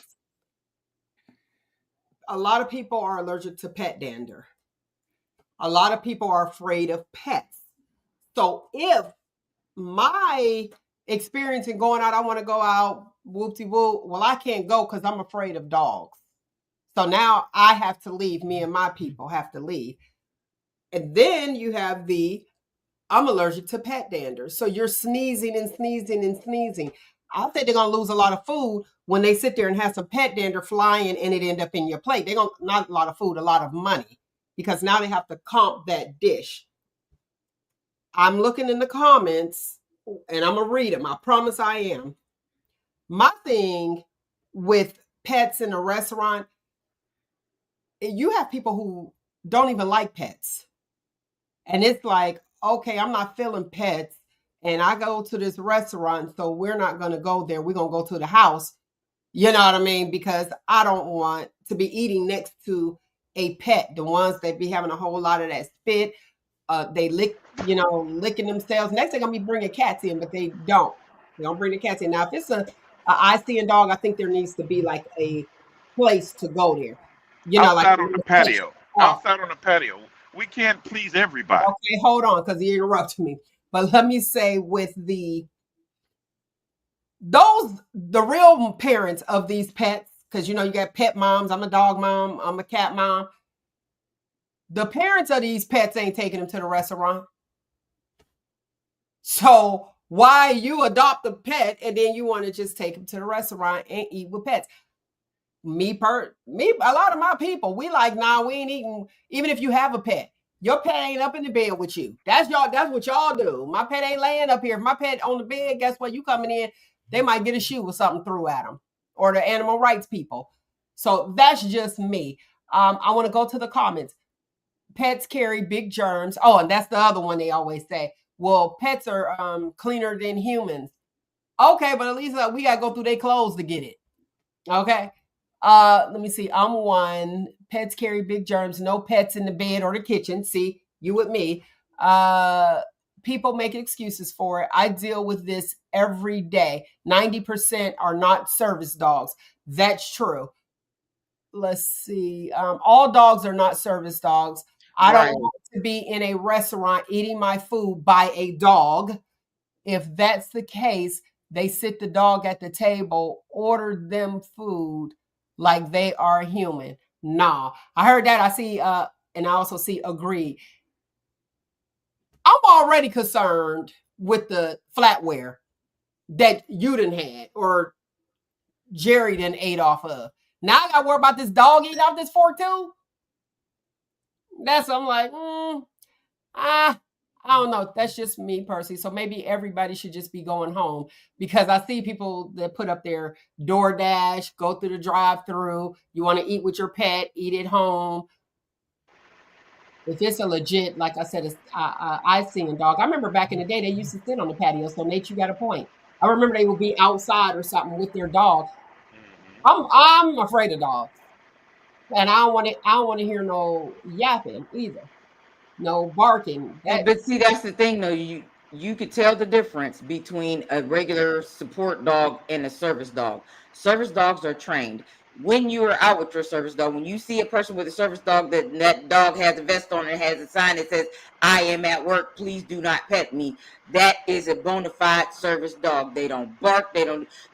A: A lot of people are allergic to pet dander. A lot of people are afraid of pets. So if my experience in going out, I want to go out, whoopty whoop. Well, I can't go because I'm afraid of dogs. So now I have to leave. Me and my people have to leave. And then you have I'm allergic to pet dander. So you're sneezing and sneezing and sneezing. I think they're gonna lose a lot of food when they sit there and have some pet dander flying and it end up in your plate. They're gonna not a lot of food, a lot of money, because now they have to comp that dish. I'm looking in the comments and I'm gonna read them. I promise I am. My thing with pets in a restaurant, you have people who don't even like pets. And it's like, okay, I'm not feeling pets. And I go to this restaurant, so we're not going to go there. We're going to go to the house. You know what I mean? Because I don't want to be eating next to a pet, the ones that be having a whole lot of that spit. They licking themselves. Next thing I'm gonna be bringing cats in, but they don't. They don't bring the cats in. Now, if it's a eye seeing dog, I think there needs to be like a place to go there. Like a
C: Outside on the
A: little place
C: patio.
A: off.
C: Outside on the patio. We can't please everybody.
A: Okay, hold on, because you interrupted me. But let me say, with the real parents of these pets, because you got pet moms. I'm a dog mom. I'm a cat mom. The parents of these pets ain't taking them to the restaurant. So why you adopt a pet and then you want to just take them to the restaurant and eat with pets? Me, a lot of my people, we like, nah, we ain't eating. Even if you have a pet, your pet ain't up in the bed with you. That's what y'all do. My pet ain't laying up here. If my pet on the bed, guess what? You coming in, they might get a shoe or something through at them, or the animal rights people. So that's just me. I want to go to the comments. Pets carry big germs. Oh, and that's the other one they always say. Well, pets are cleaner than humans. Okay, but at least we gotta go through their clothes to get it. Okay. Let me see. I'm one. Pets carry big germs. No pets in the bed or the kitchen. See, you with me. People make excuses for it. I deal with this every day. 90% are not service dogs. That's true. Let's see. All dogs are not service dogs. I
B: Right.
A: don't want to be in a restaurant eating my food by a dog. if that's the case, they sit the dog at the table, order them food like they are human. Nah, I heard that. I see, and I also see agree. I'm already concerned with the flatware that you done had or Jerry done ate off of. Now I gotta worry about this dog eating off this fork too. I'm like, I don't know. That's just me personally. So maybe everybody should just be going home, because I see people that put up their DoorDash, go through the drive-through. You want to eat with your pet, eat at home. If it's a legit, like I said, it's I seen dog. I remember back in the day they used to sit on the patio. So Nate, you got a point. I remember they would be outside or something with their dog. I'm afraid of dogs, and I don't want to hear no yapping either. No barking.
B: But see, that's the thing though. You could tell the difference between a regular support dog and a service dog. Service dogs are trained. When you are out with your service dog, when you see a person with a service dog, that dog has a vest on and has a sign that says, "I am at work, please do not pet me," that is a bona fide service dog. They don't bark.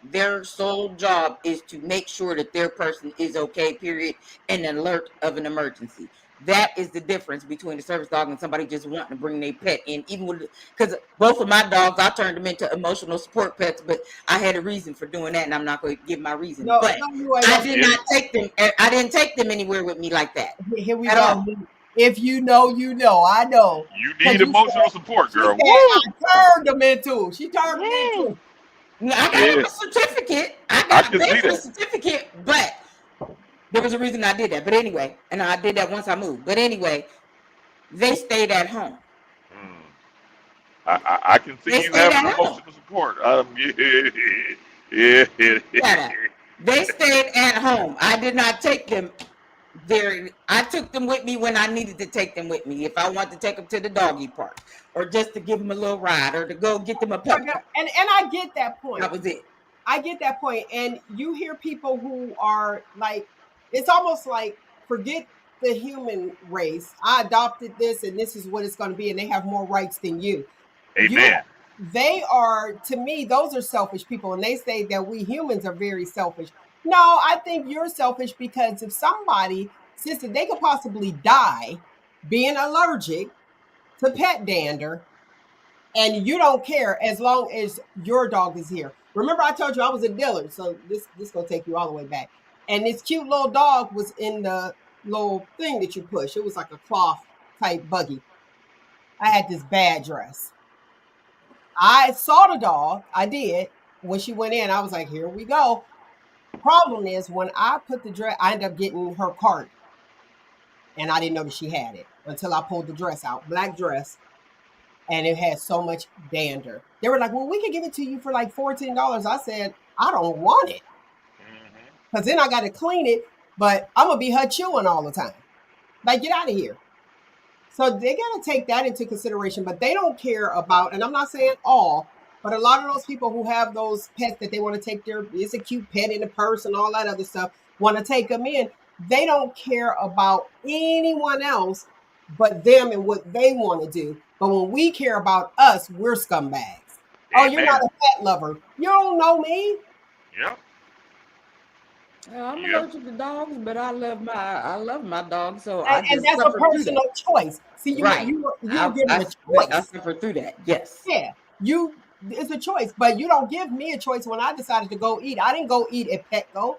B: Their sole job is to make sure that their person is okay, period, and alert of an emergency. That is the difference between a service dog and somebody just wanting to bring their pet in. Even because both of my dogs, I turned them into emotional support pets, but I had a reason for doing that, and I'm not going to give my reason. But I did not take them. I didn't take them anywhere with me like that.
A: Here we go. If you know, you know. I know.
C: You need emotional support, girl.
A: I turned them into. She turned them into.
B: I got a certificate. I got a certificate, but there was a reason I did that. But anyway, and I did that once I moved. But anyway, they stayed at home.
C: I can see you having emotional support. Yeah.
B: They stayed at home. I did not take them there. I took them with me when I needed to take them with me. If I wanted to take them to the doggy park, or just to give them a little ride, or to go get them a pet.
A: And I get that point.
B: That was it.
A: I get that point. And you hear people who are like, it's almost like, forget the human race. I adopted this and this is what it's going to be. And they have more rights than you.
C: Amen.
A: They are, to me, those are selfish people. And they say that we humans are very selfish. No, I think you're selfish, because if somebody, sister, they could possibly die being allergic to pet dander, and you don't care as long as your dog is here. Remember I told you I was a dealer. So this going to take you all the way back. And this cute little dog was in the little thing that you push. It was like a cloth type buggy. I had this bad dress. I saw the dog. I did. When she went in, I was like, here we go. Problem is, when I put the dress, I ended up getting her cart. And I didn't know that she had it until I pulled the dress out. Black dress. And it had so much dander. They were like, well, we could give it to you for like $14. I said, I don't want it. Because then I got to clean it, but I'm going to be her chewing all the time. Like, get out of here. So they got to take that into consideration, but they don't care about, and I'm not saying all, but a lot of those people who have those pets that they want to take it's a cute pet in the purse and all that other stuff, want to take them in. They don't care about anyone else but them and what they want to do. But when we care about us, we're scumbags. Amen. Oh, you're not a pet lover. You don't know me.
C: Yeah.
B: I'm allergic to dogs, but I love my dog. So
A: and that's a personal choice. See, you give them a choice.
B: I suffer through that. Yes.
A: Yeah. It's a choice, but you don't give me a choice when I decided to go eat. I didn't go eat at Petco.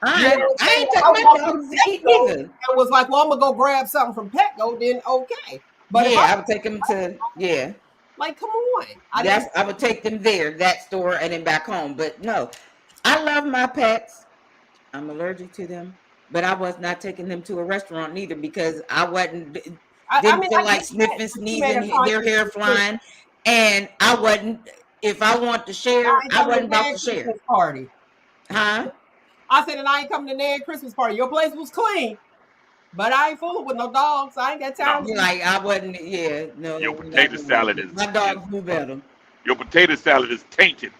B: I ain't took my dogs to eat either.
A: I was like, well, I'm gonna go grab something from Petco. Then okay. But
B: I would take them to
A: Like, come on.
B: I would take them there, that store, and then back home. But no, I love my pets. I'm allergic to them, but I was not taking them to a restaurant neither, because I didn't feel like sniffing, sneezing, their hair flying, and I wasn't. If I want to share, I wasn't about to share.
A: Party,
B: huh?
A: I said, and I ain't coming to Nan's Christmas party. Your place was clean, but I ain't fooling with no dogs. I ain't got time.
B: Like I wasn't. Yeah, no.
C: Your potato salad is.
B: My dogs knew better.
C: Your potato salad is tainted.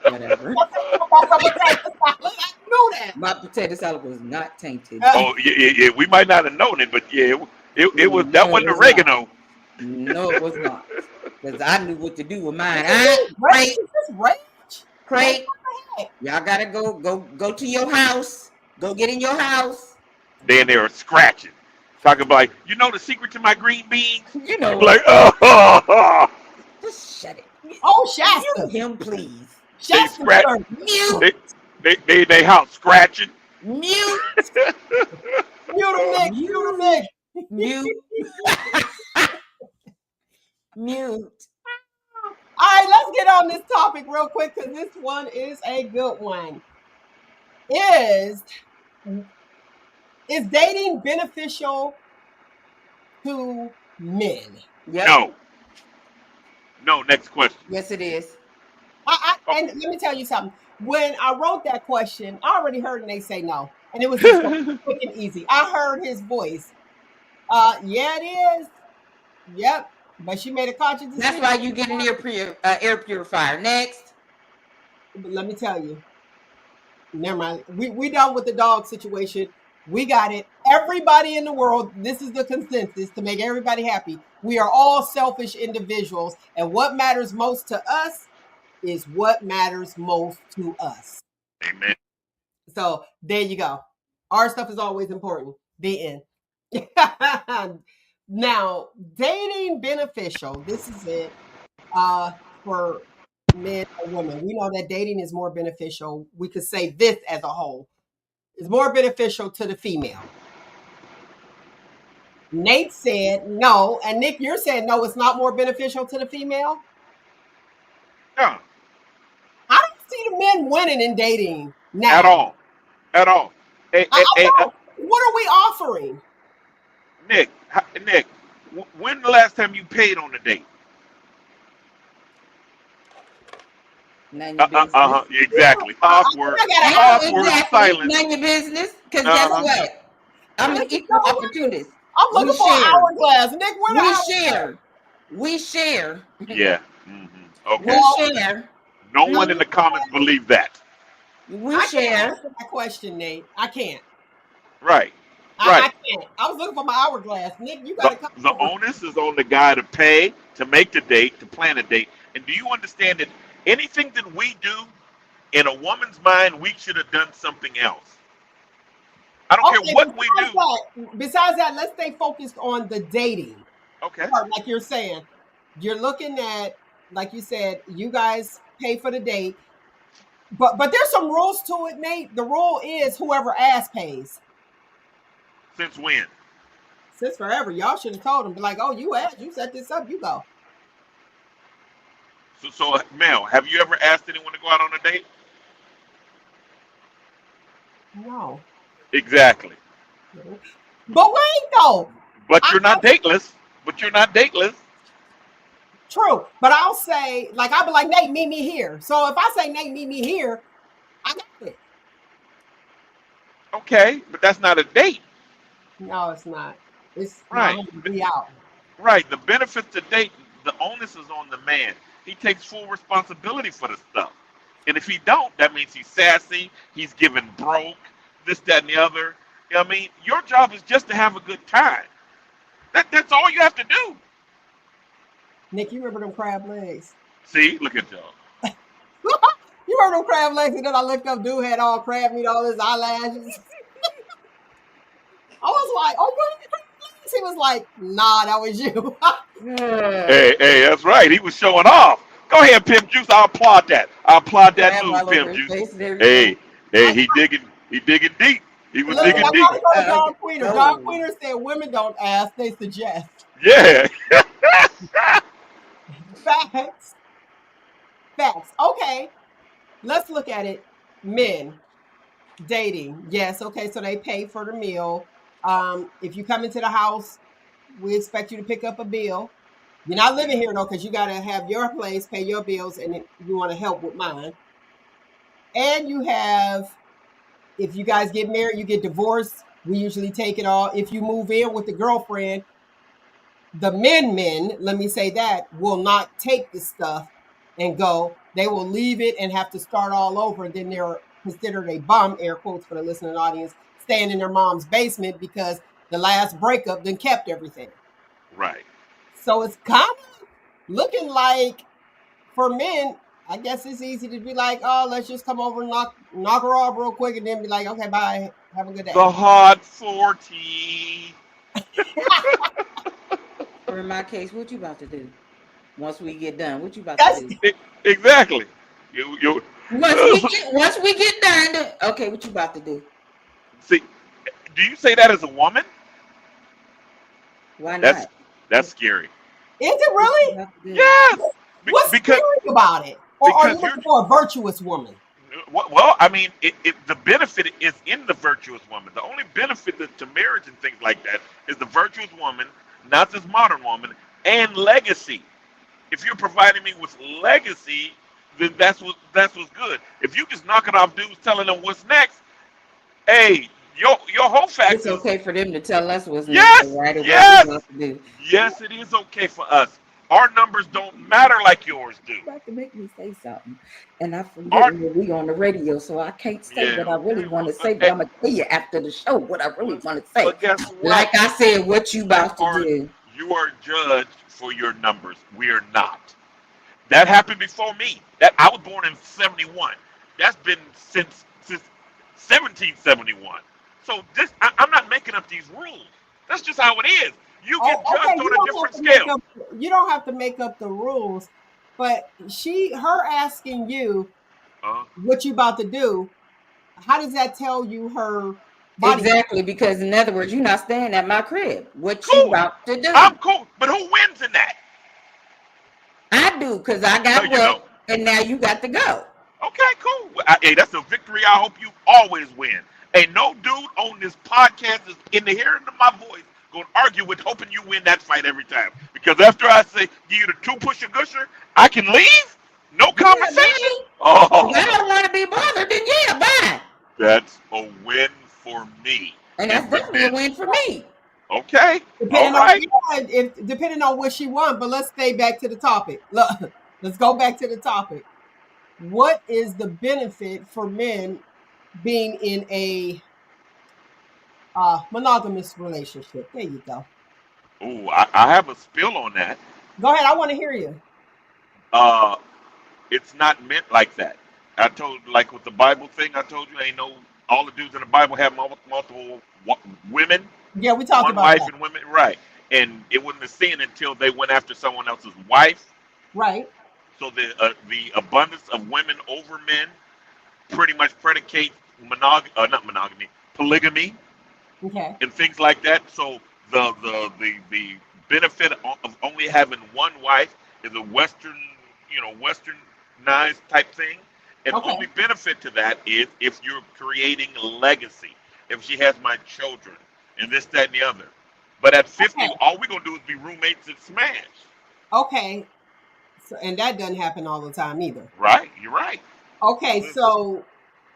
B: Whatever.
A: I know that.
B: My potato salad was not tainted.
C: Oh yeah. We might not have known it, but yeah, it was. That wasn't oregano.
B: No, it was not. because I knew what to do with mine.
A: Rage? Is this rage?
B: Craig,
A: heck?
B: y'all gotta go to your house. Go get in your house.
C: Then they were scratching. Talking about, like, you know the secret to my green beans?
B: You know
C: I'm
B: what?
C: like, oh,
B: Just shut it.
A: Oh,
B: Mute
A: Shasta.
B: him, please.
C: they
A: Shasta.
C: scratch.
A: sir.
B: Mute.
C: They house scratching.
B: Mute.
A: Mute him, Nick. Mute him, Nick.
B: Mute. Mute.
A: All right, let's get on this topic real quick because this one is a good one. Is dating beneficial to men?
B: Yep.
C: No. No, next question.
B: Yes, it is.
A: And let me tell you something. When I wrote that question, I already heard Nate say no, and it was just quick and easy. I heard his voice. Yeah, it is. Yep. But she made a conscious decision.
B: That's why you get an air purifier. Next.
A: But let me tell you. Never mind. We done with the dog situation. We got it. Everybody in the world, this is the consensus to make everybody happy. We are all selfish individuals, and what matters most to us is what matters most to us.
C: Amen.
A: So there you go. Our stuff is always important. The end. Now, dating beneficial. This is it for men and women. We know that dating is more beneficial. We could say this as a whole is more beneficial to the female. Nate said no, and Nick, you're saying no, it's not more beneficial to the female?
C: No.
A: I don't see the men winning in dating now.
C: At all. At all. Hey,
A: what are we offering?
C: Nick, when the last time you paid on a date? Exactly. Awkward silence.
B: None your business. Because guess what? I'm an equal opportunist.
A: I'm looking for an hourglass. Nick,
B: We share.
C: Yeah. Mm-hmm. Okay.
B: We share.
C: No one in the comments believe that.
B: We share.
A: Can't answer that question, Nate. I can't.
C: Right.
A: I can't. I was looking for my hourglass. Nick, you got to come.
C: The onus is on the guy to pay, to make the date, to plan a date. And do you understand that anything that we do, in a woman's mind, we should have done something else? I don't care what we do.
A: Besides that, let's stay focused on the dating.
C: Okay.
A: Like you're saying, you're looking at, like you said, you guys pay for the date. But there's some rules to it, Nate. The rule is whoever asks pays.
C: Since when?
A: Since forever. Y'all should have told him. Be like, oh, you asked, you set this up, you go.
C: So Mel, have you ever asked anyone to go out on a date?
A: No.
C: Exactly.
A: But wait, though.
C: But you're not dateless.
A: True. But I'll say, like, I'll be like, Nate, meet me here. So if I say, Nate, meet me here, I got it.
C: Okay, but that's not a date.
A: No, it's not. It's
C: right.
A: Be out.
C: Right. The benefits to date, the onus is on the man. He takes full responsibility for the stuff. And if he don't, that means he's sassy, he's giving broke, this, that, and the other. You know what I mean? Your job is just to have a good time. That's all you have to do.
A: Nick, you remember them crab legs?
C: See? Look at y'all.
A: You remember them crab legs? And then I looked up, dude had all crab meat, all his eyelashes. I was like, oh, what? He was like, nah, that was you.
C: Hey, that's right. He was showing off. Go ahead, Pimp Juice. I'll applaud that. Move, Pimp Juice. Hey, he digging deep. He was digging deep.
A: Don Queener. Don Queener said women don't ask, they suggest.
C: Yeah.
A: Facts. Okay. Let's look at it. Men dating. Yes. Okay. So they pay for the meal. If you come into the house, we expect you to pick up a bill. You're not living here though, because you got to have your place, pay your bills, and you want to help with mine. And you have, if you guys get married, you get divorced, we usually take it all. If you move in with the girlfriend, the men, let me say that, will not take the stuff and go. They will leave it and have to start all over. And then they're considered a bum, air quotes for the listening audience, staying in their mom's basement because the last breakup then kept everything.
C: Right.
A: So it's kind of looking like for men, I guess it's easy to be like, oh, let's just come over and knock her off real quick and then be like, okay, bye. Have a good day.
C: The hot 40.
B: Or in my case, what you about to do? Once we get done, what you about
A: That's
B: to do?
C: Exactly. You
B: Once we get done, okay, what you about to do?
C: see, do you say that as a woman?
B: Why
C: That's
B: not?
C: that's scary.
A: is it
B: What you
A: really?
B: about to do?
C: Yes.
A: What's
C: Because
A: scary about it? Or are you
C: because you're
A: looking for a virtuous woman?
C: well, I mean, the benefit is in the virtuous woman. The only benefit to marriage and things like that is the virtuous woman, not this modern woman, and legacy. If you're providing me with legacy, then that's what's good. If you just knocking off dudes telling them what's next, hey, your whole
B: It's
C: factors.
B: okay for them to tell us what's next,
C: Yes,
B: so right away we
C: yes,
B: about to do.
C: yes, it is okay for us. Our numbers don't matter like yours do.
B: You about to make me say something, and I forget
C: Our
B: when we on the radio, so I can't say
C: yeah,
B: what I really
C: okay.
B: want to say. But
C: Hey,
B: I'm gonna tell you after the show what I really
C: but,
B: want to say.
C: but guess what?
B: Like I said, what you
C: You
B: about to
C: are
B: do?
C: you are judged for your numbers. We are not. That happened before me. That I was born in '71. That's been since 1771. So I'm not making up these rules. That's just how it is. You get
A: Oh, okay.
C: judged
A: You
C: on a
A: don't have
C: different
A: to make
C: scale.
A: up. You don't have to make up the rules, but her asking you
C: Uh,
A: what you about to do. How does that tell you her body type?
B: Exactly, because in other words, you're not staying at my crib. What you
C: cool.
B: about to
C: I'm
B: do?
C: cool. But who wins in that?
B: I do, because I got
C: You know.
B: wet, and now you got to go.
C: Okay, cool. Well, hey, that's a victory. I hope you always win. Ain't no dude on this podcast is in the hearing of my voice going to argue with hoping you win that fight every time. Because after I say give you the two pusher gusher, I can leave. No
B: Yeah,
C: conversation.
B: bye. If I
C: Oh,
B: don't want to be bothered, then yeah, bye.
C: that's a win for me.
B: And
C: If
B: that's
C: the
B: definitely a
C: men,
B: win for me.
C: okay, all
A: Depending on
C: right.
A: yeah, if depending on what she wants. But let's stay back to the topic. Look, let's go back to the topic. What is the benefit for men being in a monogamous relationship? There you go.
C: Ooh, I have a spill on that.
A: Go ahead. I want to hear you.
C: Uh, it's not meant like that. I told, like with the Bible thing, I told you, ain't no, all the dudes in the Bible have multiple women,
A: Yeah, we talked
C: one
A: about
C: wife
A: that.
C: and women, right? And it wasn't a sin until they went after someone else's wife.
A: Right.
C: So the abundance of women over men pretty much predicates not monogamy, polygamy,
A: Okay.
C: and things like that. So the benefit of only having one wife is a westernized type thing, and
A: Okay.
C: only benefit to that is if you're creating a legacy. If she has my children and this, that, and the other. But at 50,
A: Okay.
C: all we're gonna do is be roommates and smash.
A: Okay. So, and that doesn't happen all the time either.
C: Right? You're right.
A: Okay. So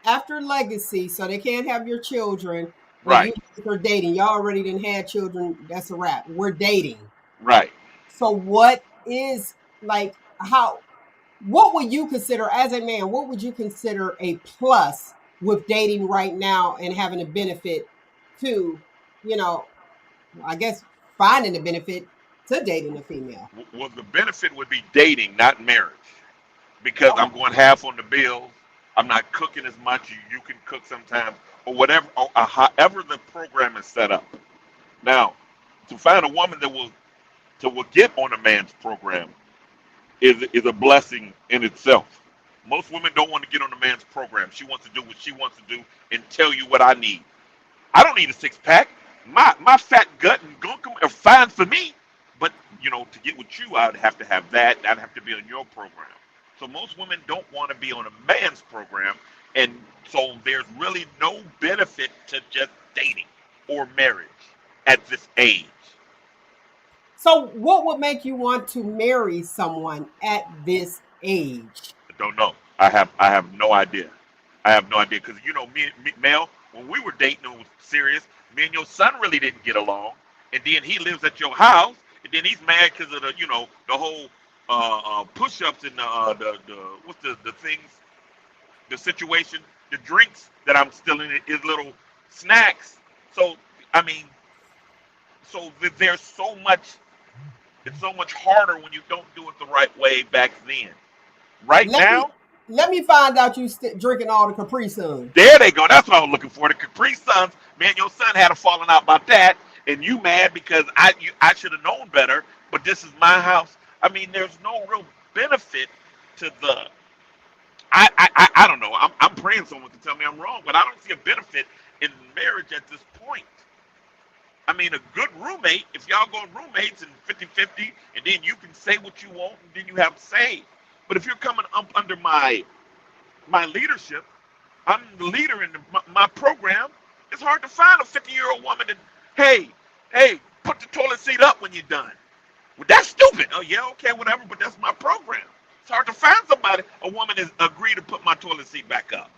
A: after legacy, so they can't have your children, but you
C: Right.
A: are dating. Y'all already didn't had children. That's a wrap. We're dating.
C: Right.
A: So what is like how what would you consider as a man, what would you consider a plus with dating right now and having a benefit to, you know, I guess finding a benefit to dating a female?
C: Well, the benefit would be dating, not marriage, because
A: Okay.
C: I'm going half on the bills. I'm not cooking as much. You can cook sometimes, or whatever, or however the program is set up. Now, to find a woman that will get on a man's program is a blessing in itself. Most women don't want to get on a man's program. She wants to do what she wants to do and tell you what I need. I don't need a six pack. My fat gut and gunkum are fine for me. But to get with you, I'd have to have that. I'd have to be on your program. So most women don't want to be on a man's program, and so there's really no benefit to just dating or marriage at this age.
A: So what would make you want to marry someone at this age?
C: I don't know. I have no idea. I have no idea because me, Mel, when we were dating and it was serious, me and your son really didn't get along, and then he lives at your house, and then he's mad because of the whole push-ups and the what's the things, the situation, the drinks that I'm still in his little snacks. So I mean, so there's so much It's so much harder when you don't do it the right way back then. Right
A: Let me
C: now,
A: let me find out you drinking all the Capri Sun.
C: there they go. That's what I was looking for. The Capri Suns. Man, your son had a falling out about that, and you mad because I should have known better. But this is my house. I mean, there's no real benefit to the. I don't know. I'm praying someone can tell me I'm wrong, but I don't see a benefit in marriage at this point. I mean, a good roommate, if y'all go roommates and 50-50, and then you can say what you want, and then you have say. But if you're coming up under my leadership, I'm the leader in my program. It's hard to find a 50-year-old woman that, hey, hey, put the toilet seat up when you're done. Well, that's stupid. Oh, yeah, okay, whatever, but that's my program. It's hard to find somebody, a woman that agreed to put my toilet seat back up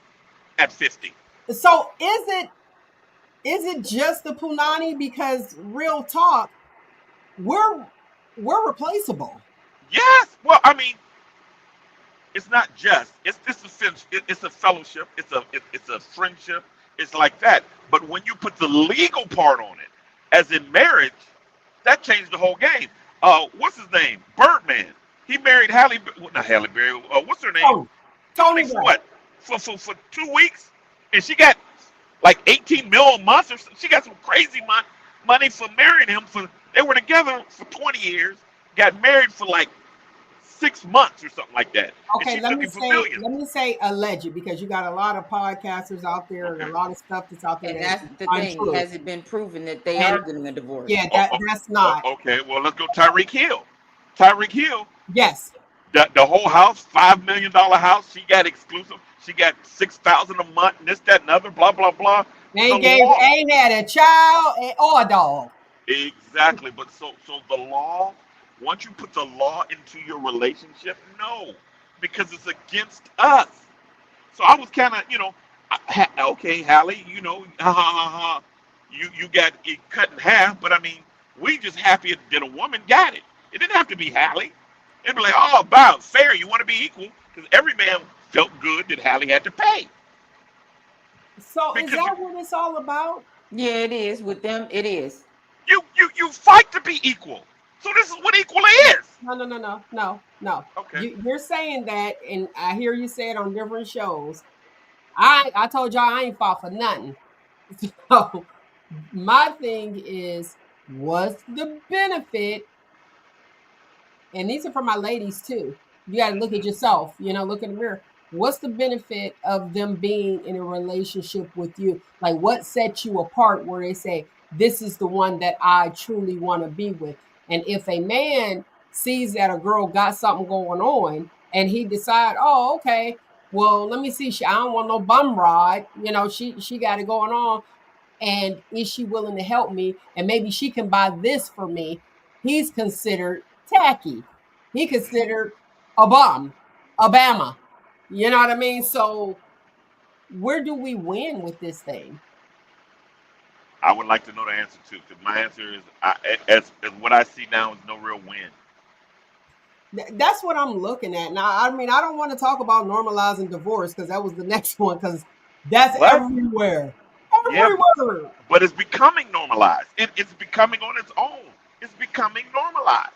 C: at 50.
A: So is it just the punani? Because real talk, we're we're replaceable.
C: Yes. Well, I mean, it's not just. It's a fellowship. It's a friendship. It's like that. But when you put the legal part on it, as in marriage, that changed the whole game. What's his name? Birdman. He married Halle. Well, not Halle Berry. What's her name?
A: Tony,
C: Tony
A: Tony
C: for
A: Black.
C: what? For 2 weeks, and she got like 18 mil a month, or she got some crazy money for marrying him. For they were together for 20 years, got married for like 6 months or something like that, and
A: Okay,
C: she took him for millions.
A: let me say alleged because you got a lot of podcasters out there and a
C: Okay.
A: lot of stuff that's out there
B: And
A: that's
B: that's the thing.
A: untrue.
B: Has it been proven that they
A: And
B: are getting a
A: yeah,
B: divorce?
C: Oh,
A: that's not.
C: okay. Well, let's go Tyreek Hill. Tyreek Hill,
A: Yes.
C: the whole house, $5 million house. She got exclusive. She got 6,000 a month, and this, that, and other. Blah blah blah. The law,
A: Ain't had a child or a dog.
C: exactly. But so the law. Once you put the law into your relationship, no, because it's against us. So I was kind of, okay, Hallie, ha ha ha ha. You got it cut in half, but I mean, we just happy that a woman got it. It didn't have to be Hallie. It'd be like, oh, about fair. You want to be equal because every man felt good that Hallie had to pay
A: So is
C: because
A: that what it's all about?
B: Yeah, it is. With them, it is.
C: you fight to be equal. So this is what equal is.
A: No.
C: Okay.
A: You're saying that, and I hear you say it on different shows. I told y'all I ain't fought for nothing. So my thing is, what's the benefit? And these are for my ladies too. You got to look at
C: Hmm.
A: yourself, look in the mirror. What's the benefit of them being in a relationship with you? Like, what sets you apart where they say, this is the one that I truly want to be with? And if a man sees that a girl got something going on and he decide, oh, okay, well, let me see, I don't want no bum ride. She got it going on. And is she willing to help me? And maybe she can buy this for me. He's considered tacky. He
C: Hmm.
A: considered a bum, Obama. You know what I mean? So where do we win with this thing?
C: I would like to know the answer too, because my answer is, as what I see now is no real win.
A: That's what I'm looking at. Now, I mean, I don't want to talk about normalizing divorce because that was the next one, because that's
C: What?
A: everywhere.
C: Yeah,
A: Everywhere.
C: but it's becoming normalized. It's becoming on its own. It's becoming normalized.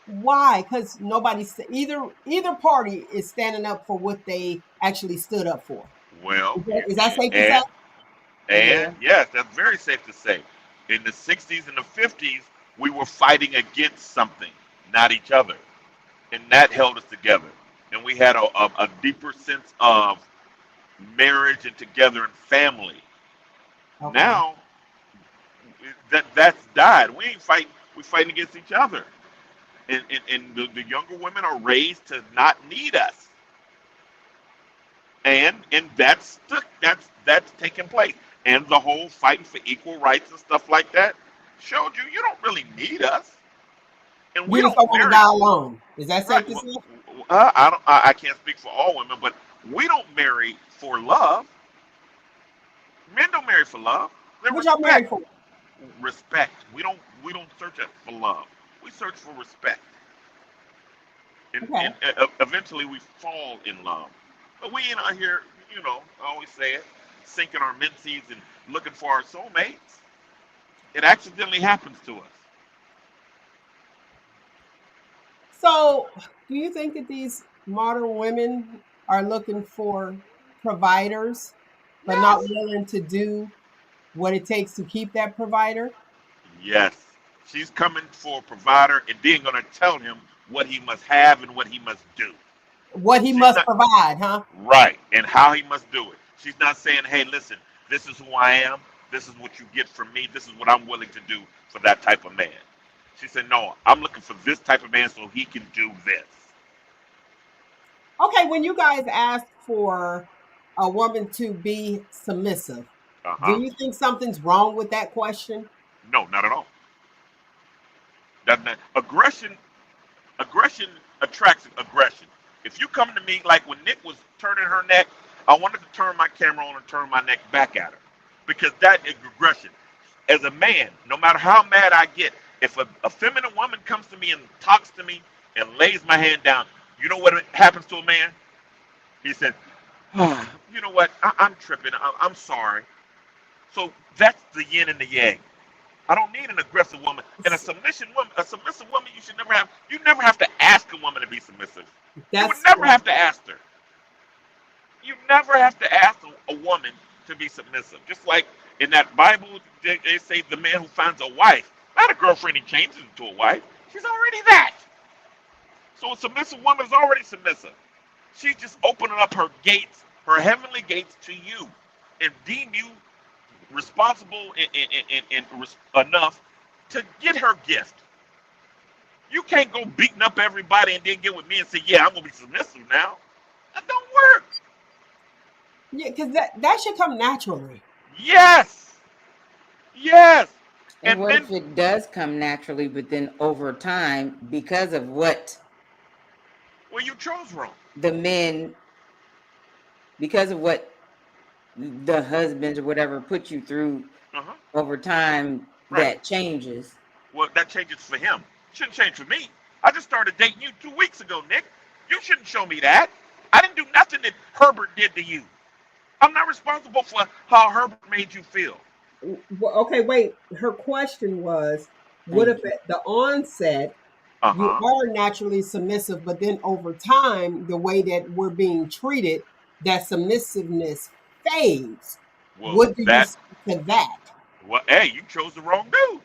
A: Why? Because either party is standing up for what they actually stood up for.
C: Well,
A: Is that safe to say?
C: and
B: Yeah.
C: yes, that's very safe to say. In the 60s and the 50s, we were fighting against something, not each other, and that held us together. And we had a deeper sense of marriage and together and family.
A: Okay.
C: Now that's died. We ain't fighting. We're fighting against each other. And the younger women are raised to not need us, and that's taking place, and the whole fighting for equal rights and stuff like that showed you don't really need us, and we
A: You just
C: don't
A: don't want to
C: marry.
A: die alone. Is that
C: Right.
A: safe to say?
C: I don't. I can't speak for all women, but we don't marry for love. Men don't marry for love. They
A: What y'all married
C: respect.
A: for?
C: Respect. We don't search for love. We search for respect. And
A: Okay.
C: eventually we fall in love. But we ain't out here, I always say it, sinking our menses and looking for our soulmates. It accidentally happens to us.
A: So, do you think that these modern women are looking for providers, but not
C: Yes.
A: willing to do what it takes to keep that provider?
C: Yes. She's coming for a provider and then going to tell him what he must have and what he must do.
A: What he
C: She's
A: must
C: not
A: provide, huh?
C: right and how he must do it. She's not saying, hey, listen, this is who I am. This is what you get from me. This is what I'm willing to do for that type of man. She said, no, I'm looking for this type of man so he can do this.
A: Okay, when you guys ask for a woman to be submissive,
C: Uh
A: do
C: huh.
A: you think something's wrong with that question?
C: No, not at all. Aggression, aggression attracts aggression. If you come to me like when Nick was turning her neck, I wanted to turn my camera on and turn my neck back at her because that is aggression. As a man, no matter how mad I get, if a feminine woman comes to me and talks to me and lays my hand down, you know what happens to a man? He said, oh, you know what? I'm tripping. I'm sorry. So that's the yin and the yang. I don't need an aggressive woman and a submissive woman. You should never have. You never have to ask a woman to be submissive. You would
A: That's
C: never
A: right.
C: have to ask her. You never have to ask a woman to be submissive. Just like in that Bible, they say the man who finds a wife, not a girlfriend he changes into a wife. She's already that. So a submissive woman is already submissive. She's just opening up her gates, her heavenly gates to you, and deem you responsible and enough to get her gift. You can't go beating up everybody and then get with me and say, "Yeah, I'm gonna be submissive now." That don't work.
A: Yeah, because that should come naturally.
C: Yes, yes,
B: And
C: and
B: what
C: then
B: if it does come naturally, but then over time, because of what
C: well, you chose wrong.
B: the men, because of what the husbands or whatever put you through
C: Uh huh.
B: over time,
C: Right.
B: that changes.
C: Well, that changes for him. Shouldn't change for me. I just started dating you 2 weeks ago, Nick. You shouldn't show me that. I didn't do nothing that Herbert did to you. I'm not responsible for how Herbert made you feel.
A: Well, okay, wait. Her question was, what if
B: Thank you.
A: at the onset
C: Uh
A: you
C: huh.
A: are naturally submissive, but then over time, the way that we're being treated, that submissiveness fades?
C: Well,
A: What do you
C: that
A: say to that?
C: well, hey, you chose the wrong dude.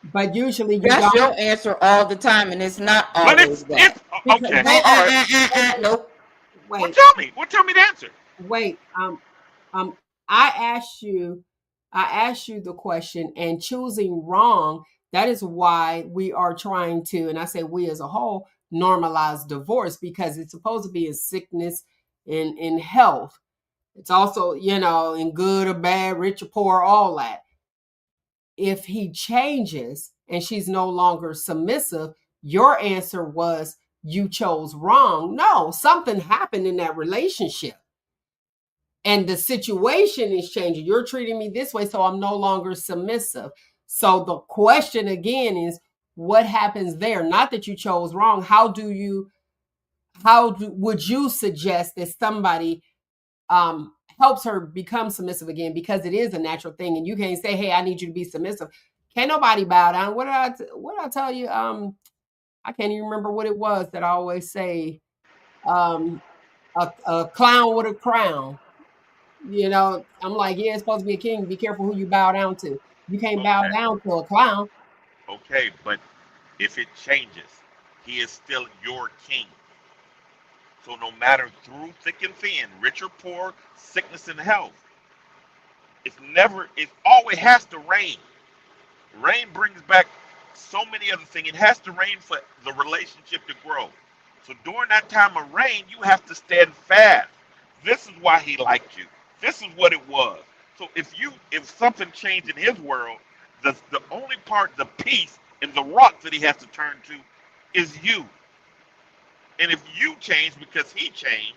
A: But usually you
B: That's
A: don't.
B: your answer all the time, and it's not
C: But
B: always that.
A: Because
C: okay.
A: wait,
C: All right.
B: Nope.
C: Well,
A: wait,
C: tell me. Well, tell me the answer.
A: wait. Um, I asked you, I asked you the question, and choosing wrong. That is why we are trying to, and I say we as a whole, normalize divorce because it's supposed to be in sickness, in health. It's also, in good or bad, rich or poor, all that. If he changes and she's no longer submissive, your answer was you chose wrong. No, something happened in that relationship and the situation is changing. You're treating me this way, so I'm no longer submissive. So the question again is what happens there? Not that you chose wrong. Would you suggest that somebody helps her become submissive again because it is a natural thing and you can't say, hey, I need you to be submissive. Can't nobody bow down. What did I tell you? I can't even remember what it was that I always say. Um, a clown with a crown. I'm like, yeah, it's supposed to be a king. Be careful who you bow down to. You can't bow
C: Okay.
A: down to a clown.
C: Okay. But if it changes, he is still your king. So no matter through thick and thin, rich or poor, sickness and health, it always has to rain. Rain brings back so many other things. It has to rain for the relationship to grow. So during that time of rain, you have to stand fast. This is why he liked you. This is what it was. So if something changed in his world, the only part, the piece and the rock that he has to turn to is you. And if you change because he changed,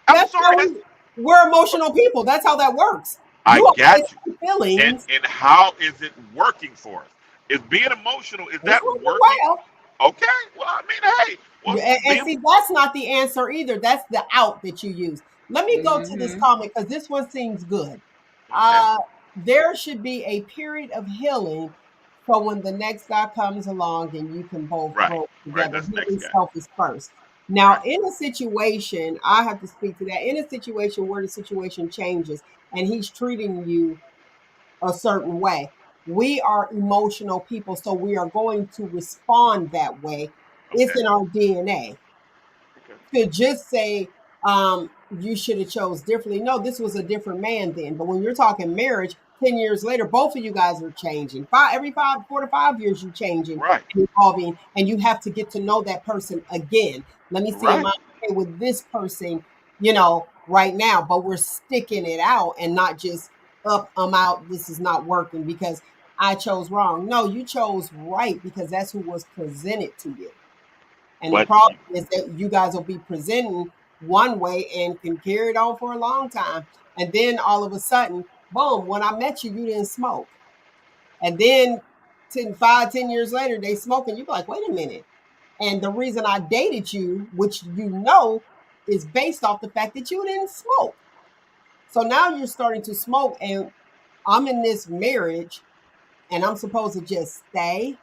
C: I'm
A: That's
C: sorry,
A: how we're emotional people. That's how that works.
C: I
A: You always
C: got you.
A: have feelings.
C: And how is it working for us? Is being emotional, is
A: It's
C: that
A: working
C: working?
A: well.
C: Okay. Well, I mean, hey, well,
A: And
C: being
A: see, that's not the answer either. That's the out that you use. Let me go to this
B: Hmm.
A: comment because this one seems good.
C: okay.
A: Uh, there should be a period of healing So when the next guy comes along and you can both
C: Right.
A: grow
C: Right.
A: together,
C: That's
A: he
C: next guy.
A: himself is first. Now,
C: Right.
A: in a situation, I have to speak to that. In a situation where the situation changes and he's treating you a certain way, we are emotional people, so we are going to respond that way. It's
C: Okay.
A: in our DNA
C: Okay.
A: to just say you should have chose differently. No, this was a different man then. But when you're talking marriage, 10 years later, both of you guys are changing. Every 4 to 5 years, you're changing
C: Right.
A: and evolving, and you have to get to know that person again. Let me see, am
C: Right.
A: I okay with this person, right now? But we're sticking it out and not just up, I'm out, this is not working because I chose wrong. No, you chose right because that's who was presented to you. And the
C: But
A: problem is that you guys will be presenting one way and can carry it on for a long time. And then all of a sudden, boom, when I met you, you didn't smoke. And then 10 years later, they smoke and you're like, wait a minute. And the reason I dated you, which is based off the fact that you didn't smoke. So now you're starting to smoke and I'm in this marriage and I'm supposed to just stay.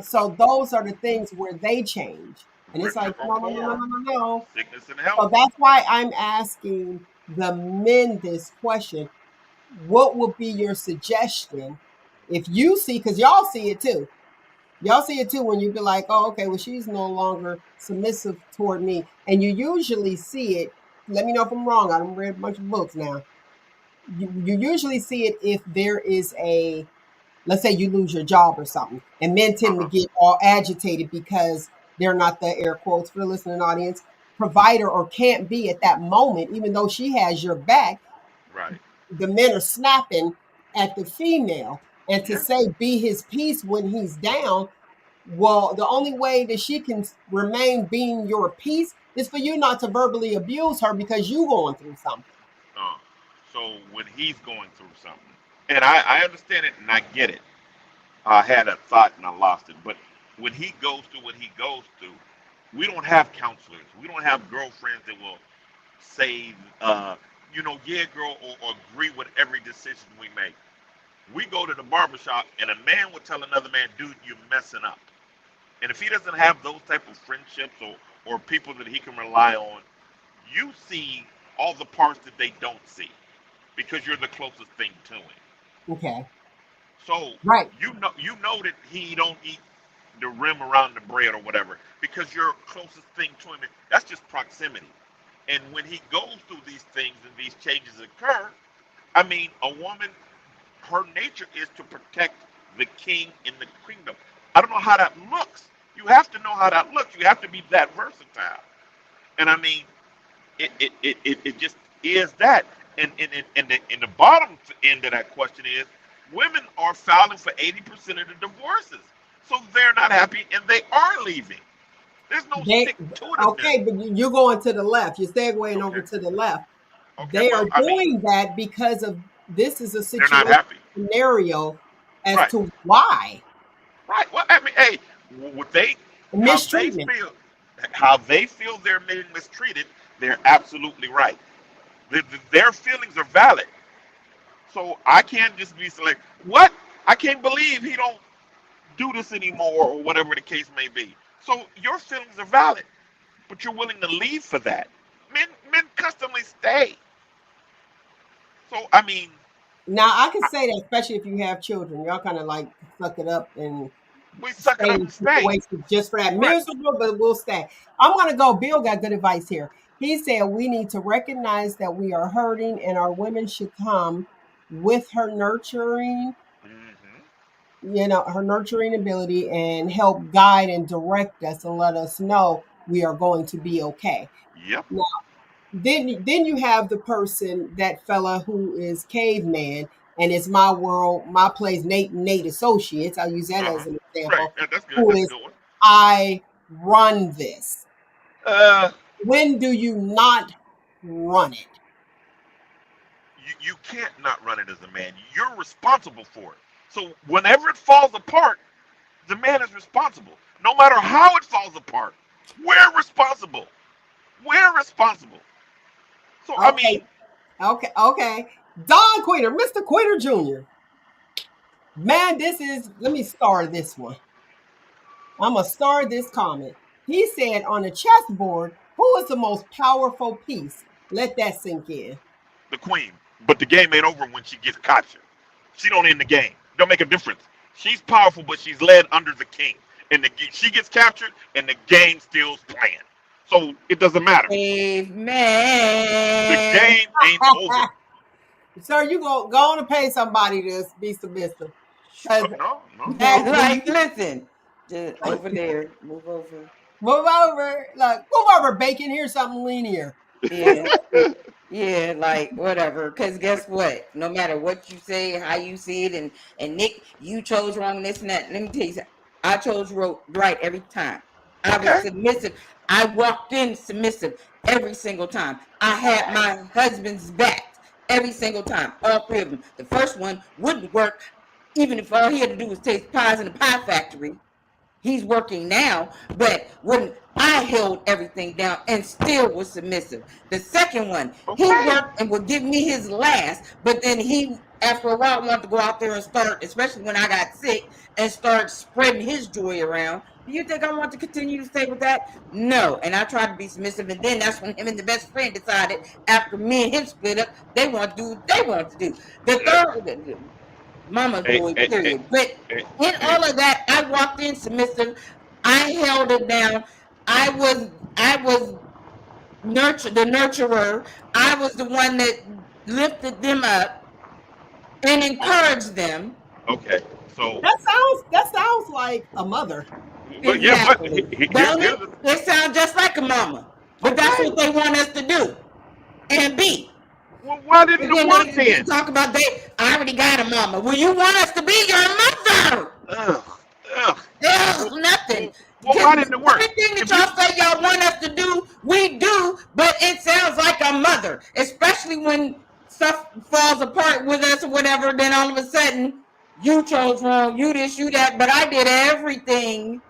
A: So those are the things where they change. And it's like, no, no, no, no, no, no, no.
C: sickness and health.
A: So that's why I'm asking the men this question. What would be your suggestion if you see, because y'all see it too. Y'all see it too when you be like, oh, okay, well, she's no longer submissive toward me. And you usually see it. Let me know if I'm wrong. I've read a bunch of books now. You usually see it if there is let's say you lose your job or something, and men tend to get all agitated because they're not the air quotes for the listening audience provider or can't be at that moment, even though she has your back.
C: Right.
A: The men are snapping at the female, and to
C: Yeah.
A: say be his peace when he's down. Well, the only way that she can remain being your peace is for you not to verbally abuse her because you going through something.
C: So when he's going through something, and I understand it and I get it. I had a thought and I lost it. But when he goes through what he goes through, we don't have counselors. We don't have girlfriends that will say, yeah, girl, or agree with every decision we make. We go to the barbershop and a man will tell another man, dude, you're messing up. And if he doesn't have those type of friendships or people that he can rely on, you see all the parts that they don't see because you're the closest thing to him.
A: Okay.
C: So
A: Right.
C: you know that he don't eat the rim around the bread or whatever because you're closest thing to him. That's just proximity. And when he goes through these things and these changes occur, I mean, a woman, her nature is to protect the king in the kingdom. I don't know how that looks. You have to know how that looks. You have to be that versatile. And I mean, it just is that. And the bottom end of that question is women are filing for 80% of the divorces. So they're not happy and they are leaving. There's no
A: They
C: stick to it.
A: okay, but you're going to the left. You're segueing over
C: Okay.
A: to the left.
C: Okay.
A: They are
C: Well, I mean,
A: doing that because of this is a
C: they're not
A: situation
C: happy.
A: scenario as
C: Right.
A: to why
C: Right. Well, I mean, hey, what they, how they
A: mistreatment.
C: feel, how they feel they're being mistreated, they're absolutely right. Their feelings are valid. So I can't just be like, what? I can't believe he don't do this anymore or whatever the case may be. So your feelings are valid, but you're willing to leave for that. Men customly stay. So I mean,
A: Now I can say that, especially if you have children, y'all kind of like suck it up and
C: we suck it
A: stay
C: up
A: in
C: and stay.
A: situations just for that.
C: Right.
A: Miserable, but we'll stay. I'm gonna go. Bill got good advice here. He said we need to recognize that we are hurting, and our women should come with her nurturing,
C: Hmm.
A: her nurturing ability and help guide and direct us and let us know we are going to be okay.
C: Yep.
A: Now, then you have the person, that fella who is caveman, and it's my world, my place, Nate Associates. I'll use that
C: Uh
A: as
C: huh.
A: an
C: Right.
A: example.
C: Yeah, that's good.
A: Who
C: That's a
A: is
C: good one.
A: I run this?
C: Uh,
A: When do you not run it?
C: you can't not run it as a man. You're responsible for it. So whenever it falls apart, the man is responsible. No matter how it falls apart, we're responsible. We're responsible. So I
A: Okay,
C: mean,
A: okay. Don Queener, Mr. Queener Jr. Man, let me star this one. I'm going to star this comment. He said on the chessboard, who is the most powerful piece? Let that sink in.
C: The queen. But the game ain't over when she gets captured. She don't end the game. Don't make a difference. She's powerful, but she's led under the king. And she gets captured, and the game still's playing. So it doesn't matter.
B: Amen.
C: The game ain't over.
A: Sir, you go on and pay somebody to be submissive.
C: No.
B: Like, listen, just over there, move over.
A: Move over. Like, move over, bacon. Here's something linear.
B: Yeah. Yeah, like whatever. Because guess what? No matter what you say, how you see it, and Nick, you chose wrong, this and that. Let me tell you something. I chose right every time. I was submissive. I walked in submissive every single time. I had my husband's back every single time. All three of them. The first one wouldn't work, even if all he had to do was taste pies in the pie factory. He's working now, but when I held everything down and still was submissive. The second one, he worked and would give me his last, but then he, after a while, wanted to go out there and start, especially when I got sick, and start spreading his joy around. Do you think I want to continue to stay with that? No. And I tried to be submissive, and then that's when him and the best friend decided, after me and him split up, they want to do what they want to do. The third, mama's boy, period. But in all of that, I walked in submissive. I held it down. I was the nurturer. I was the one that lifted them up and encouraged them.
C: Okay, so
A: that sounds like a mother.
C: But
B: exactly. It sounds just like a mama, but that's what they want us to do and be.
C: Well, why didn't it work then?
B: Talk about I already got a mama. Well, you want us to be your mother? Nothing.
C: Well, why didn't it work?
B: Everything that y'all say y'all want us to do, we do, but it sounds like a mother, especially when stuff falls apart with us or whatever. Then all of a sudden, you chose wrong, you this, you that, but I did everything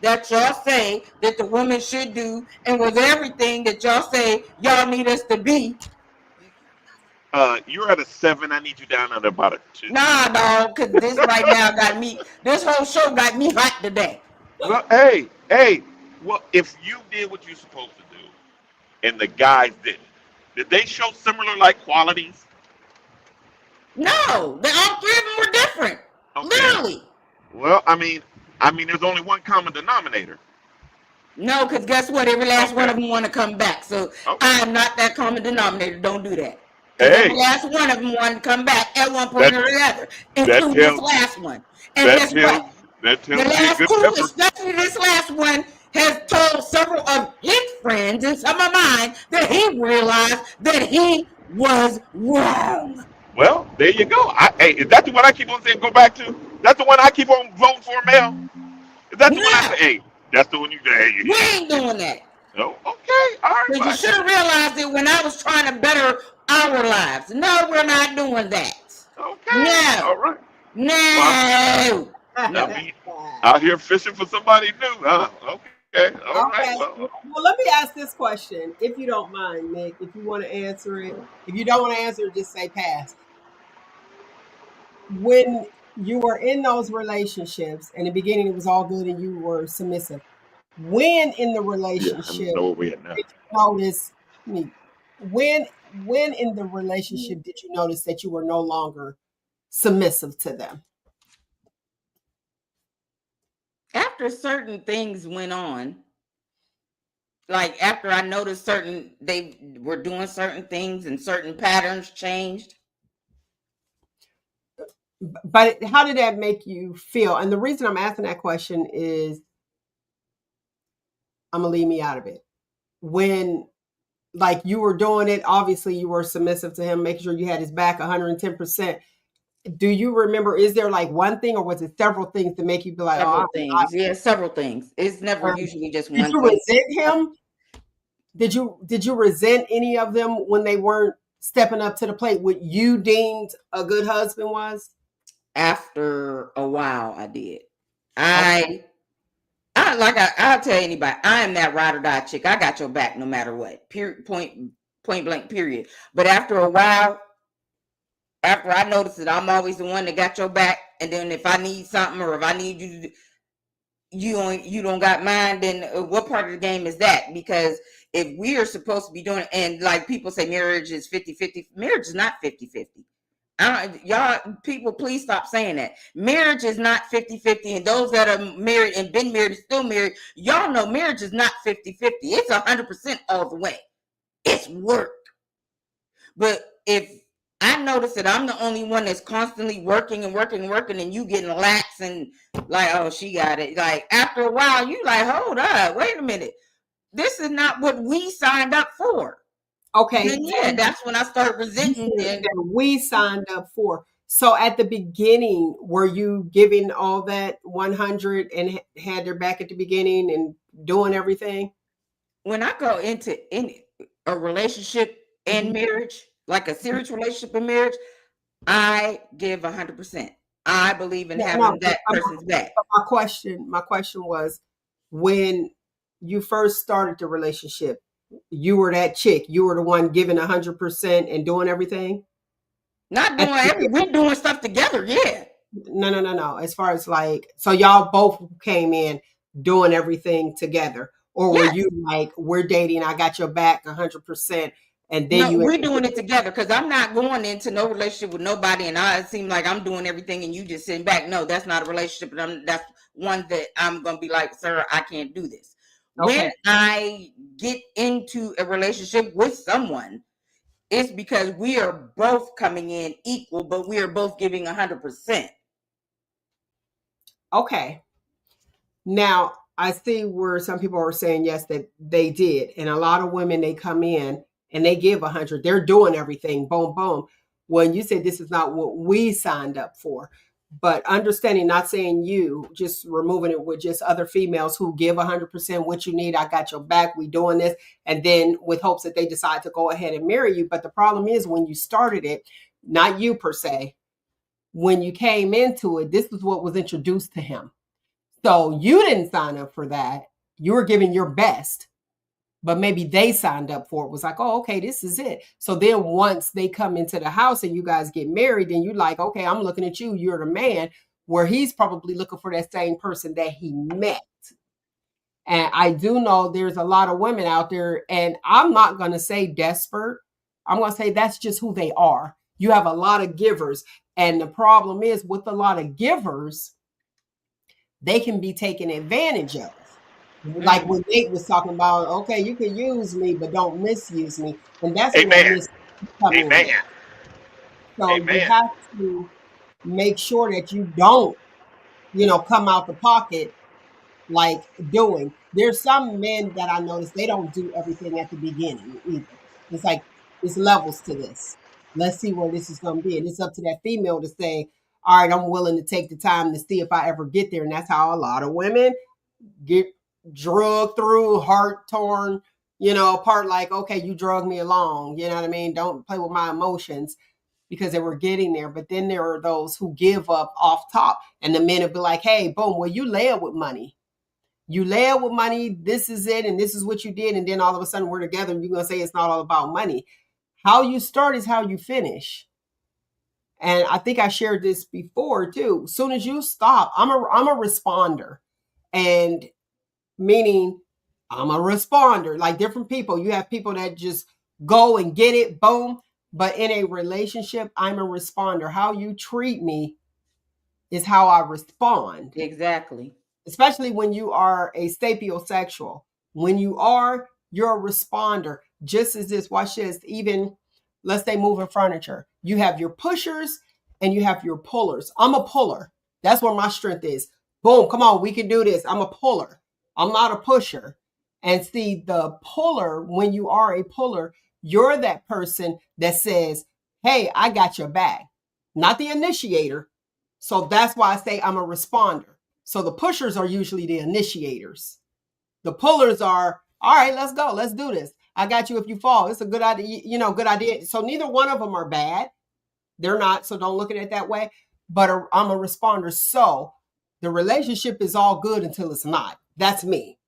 B: that y'all say that the woman should do, and was everything that y'all say y'all need us to be.
C: You're at a 7. I need you down at about a 2.
B: Nah, dog, because this right now got me. This whole show got me hot today.
C: Well, hey. Well, if you did what you're supposed to do, and the guys didn't, did they show similar like qualities?
B: No, all three of them were different. Okay. Literally.
C: Well, I mean, there's only one common denominator.
B: No, because guess what? Every last one of them want to come back. So I am not that common denominator. Don't do that. Every last one of them want to come back at one point or another, including this last one. And guess what? The last two, especially this last one, has told several of his friends and some of mine that he realized that he was wrong.
C: Well, there you go. Hey, is that the one I keep on saying go back to? That's the one I keep on voting for, Mel? Is that the one I say, hey, that's the one you say?
B: We ain't doing that.
C: Oh, okay. All right.
B: Because you should have realized it when I was trying to better our lives. No, we're not doing that.
C: Okay.
B: No.
C: All right.
B: No.
C: Out here fishing for somebody new, huh? Okay. All right.
A: Well, let me ask this question, if you don't mind, Nick. If you want to answer it. If you don't want to answer it, just say pass. When you were in those relationships, in the beginning it was all good and you were submissive. When in the relationship, did you notice me? When in the relationship did you notice that you were no longer submissive to them?
B: After certain things went on, like after I noticed they were doing certain things and certain patterns changed.
A: But how did that make you feel? And the reason I'm asking that question is, I'm gonna leave me out of it. When like you were doing it, obviously you were submissive to him, making sure you had his back 110%. Do you remember, is there like one thing or was it several things to make you be like,
B: several things? Yeah, several things. It's never usually just one thing.
A: Did you resent him? Did you resent any of them when they weren't stepping up to the plate? What you deemed a good husband was?
B: After a while, I did. I'll tell anybody, I am that ride or die chick. I got your back no matter what. Point blank, period. But after a while, After I notice that I'm always the one that got your back, and then if I need something or if I need you to, you don't got mine, then what part of the game is that? Because if we are supposed to be doing, and like people say marriage is 50-50, marriage is not 50-50. Y'all people, please stop saying that. Marriage is not 50-50, and those that are married and been married and still married, y'all know marriage is not 50-50. It's 100% all the way. It's work. But if I notice that I'm the only one that's constantly working and working and working, and you getting lax and like, oh, she got it. Like after a while, you like, hold up, wait a minute. This is not what we signed up for.
A: Okay.
B: Then yeah, that's when I start resenting it.
A: That we signed up for. So at the beginning, were you giving all that 100 and had their back at the beginning and doing everything?
B: When I go into a relationship and
A: Mhm.
B: marriage, like a serious relationship and marriage, I give 100%. I believe in having that person's back.
A: My question was, when you first started the relationship, you were that chick. You were the one giving 100% and doing everything.
B: Not doing we're doing stuff together, yeah.
A: No. As far as like, so y'all both came in doing everything together, or were you like, we're dating, I got your back 100%, and then
B: no, we're doing it together, because I'm not going into no relationship with nobody and it seems like I'm doing everything and you just sitting back. No, that's not a relationship. That's one that I'm gonna be like, sir, I can't do this. Okay. When I get into a relationship with someone, it's because we are both coming in equal, but we are both giving 100%.
A: Okay. Now, I see where some people are saying, yes, that they did. And a lot of women, they come in and they give 100. They're doing everything, boom, boom. When you say this is not what we signed up for, but understanding, not saying you, just removing it with just other females who give 100% what you need. I got your back. We doing this. And then with hopes that they decide to go ahead and marry you. But the problem is when you started it, not you per se, when you came into it, this is what was introduced to him. So you didn't sign up for that. You were giving your best, but maybe they signed up for it. Was like, oh, okay, this is it. So then once they come into the house and you guys get married, then you're like, okay, I'm looking at you. You're the man, where he's probably looking for that same person that he met. And I do know there's a lot of women out there, and I'm not going to say desperate. I'm going to say that's just who they are. You have a lot of givers. And the problem is with a lot of givers, they can be taken advantage of. Like when Nate was talking about, okay, you can use me, but don't misuse me. And that's
C: Amen.
A: Amen. So Amen. You have to make sure that you don't, come out the pocket like doing. There's some men that I notice they don't do everything at the beginning either. It's like there's levels to this. Let's see where this is going to be. And it's up to that female to say, all right, I'm willing to take the time to see if I ever get there. And that's how a lot of women get drugged through, heart torn, apart, like, okay, you drug me along. You know what I mean? Don't play with my emotions, because they were getting there. But then there are those who give up off top, and the men will be like, hey, boom, well, you lay it with money. You lay it with money. This is it. And this is what you did. And then all of a sudden we're together and you're going to say it's not all about money. How you start is how you finish. And I think I shared this before too. As soon as you stop, I'm a responder. And meaning I'm a responder. Like different people, you have people that just go and get it, boom. But in a relationship, I'm a responder. How you treat me is how I respond.
B: Exactly.
A: Especially when you are a sapiosexual. When you're a responder. Just as this, watch this, even let's say moving furniture. You have your pushers and you have your pullers. I'm a puller. That's where my strength is. Boom, come on, we can do this. I'm a puller. I'm not a pusher. And see, the puller, when you are a puller, you're that person that says, hey, I got your back. Not the initiator. So that's why I say I'm a responder. So the pushers are usually the initiators. The pullers are, all right, let's go. Let's do this. I got you if you fall. It's a good idea, good idea. So neither one of them are bad. They're not. So don't look at it that way. But I'm a responder. So the relationship is all good until it's not. That's me.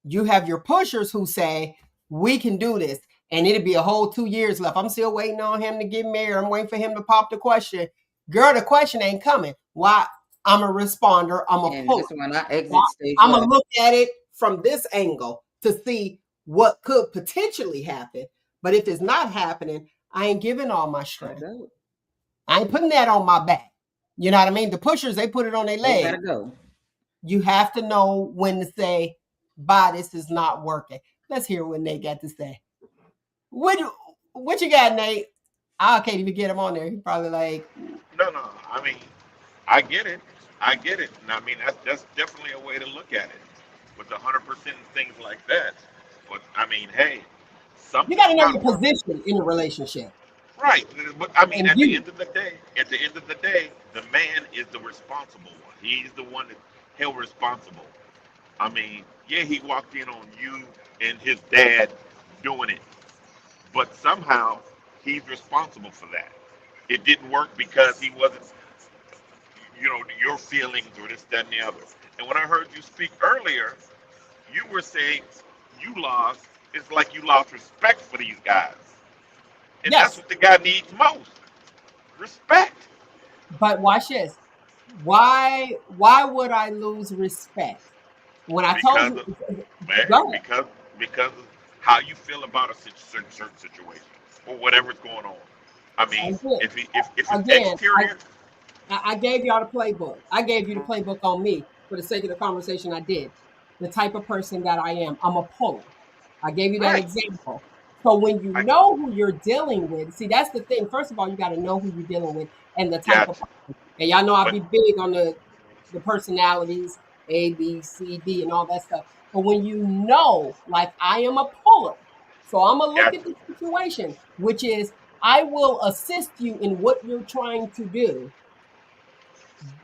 A: You have your pushers who say, we can do this. and it'd be a whole 2 years left. I'm still waiting on him to get married. I'm waiting for him to pop the question. Girl, the question ain't coming. Why? I'm a responder. I'm a
B: And
A: puller.
B: this when I exit
A: Why?
B: stage
A: I'm gonna
B: left.
A: look at it from this angle to see what could potentially happen. But if it's not happening, I ain't giving all my strength.
B: Go.
A: I ain't putting that on my back. You know what I mean? The pushers, they put it on their
B: They
A: leg.
B: gotta go.
A: You have to know when to say, bye, this is not working. Let's hear what Nate got to say. What you got, Nate? I can't even get him on there. He probably like,
C: No. I mean, I get it. I get it. And I mean, that's definitely a way to look at it with 100% and things like that. But I mean, hey,
A: you
C: something's
A: got to know
C: not
A: your
C: working.
A: position in a relationship.
C: Right. But I mean,
A: And
C: at the
A: you,
C: end of the day, the man is the responsible one. He's the one that's held responsible. I mean, yeah, he walked in on you and his dad doing it, but somehow he's responsible for that. It didn't work because he wasn't, your feelings or this, that, and the other. And when I heard you speak earlier, you were saying it's like you lost respect for these guys. And that's
A: yes,
C: what the guy needs most, respect.
A: but watch this. Why would I lose respect? When I told
C: Because
A: you,
C: of, man,
A: go ahead.
C: because of how you feel about a certain situation or whatever's going on. I mean,
A: Again,
C: if it's
A: again,
C: exterior,
A: I gave y'all the playbook. I gave you the playbook on me for the sake of the conversation I did. The type of person that I am. I'm a puller. I gave you that
C: right?
A: example. So when you
C: I
A: know who you're dealing with, see, that's the thing. First of all, you got to know who you're dealing with and the type of
C: got you.
A: person. And y'all know I'll
C: But
A: be big on the personalities, A, B, C, D, and all that stuff. But when you know, like I am a puller, so I'm gonna look
C: got
A: at
C: you.
A: the situation, which is I will assist you in what you're trying to do,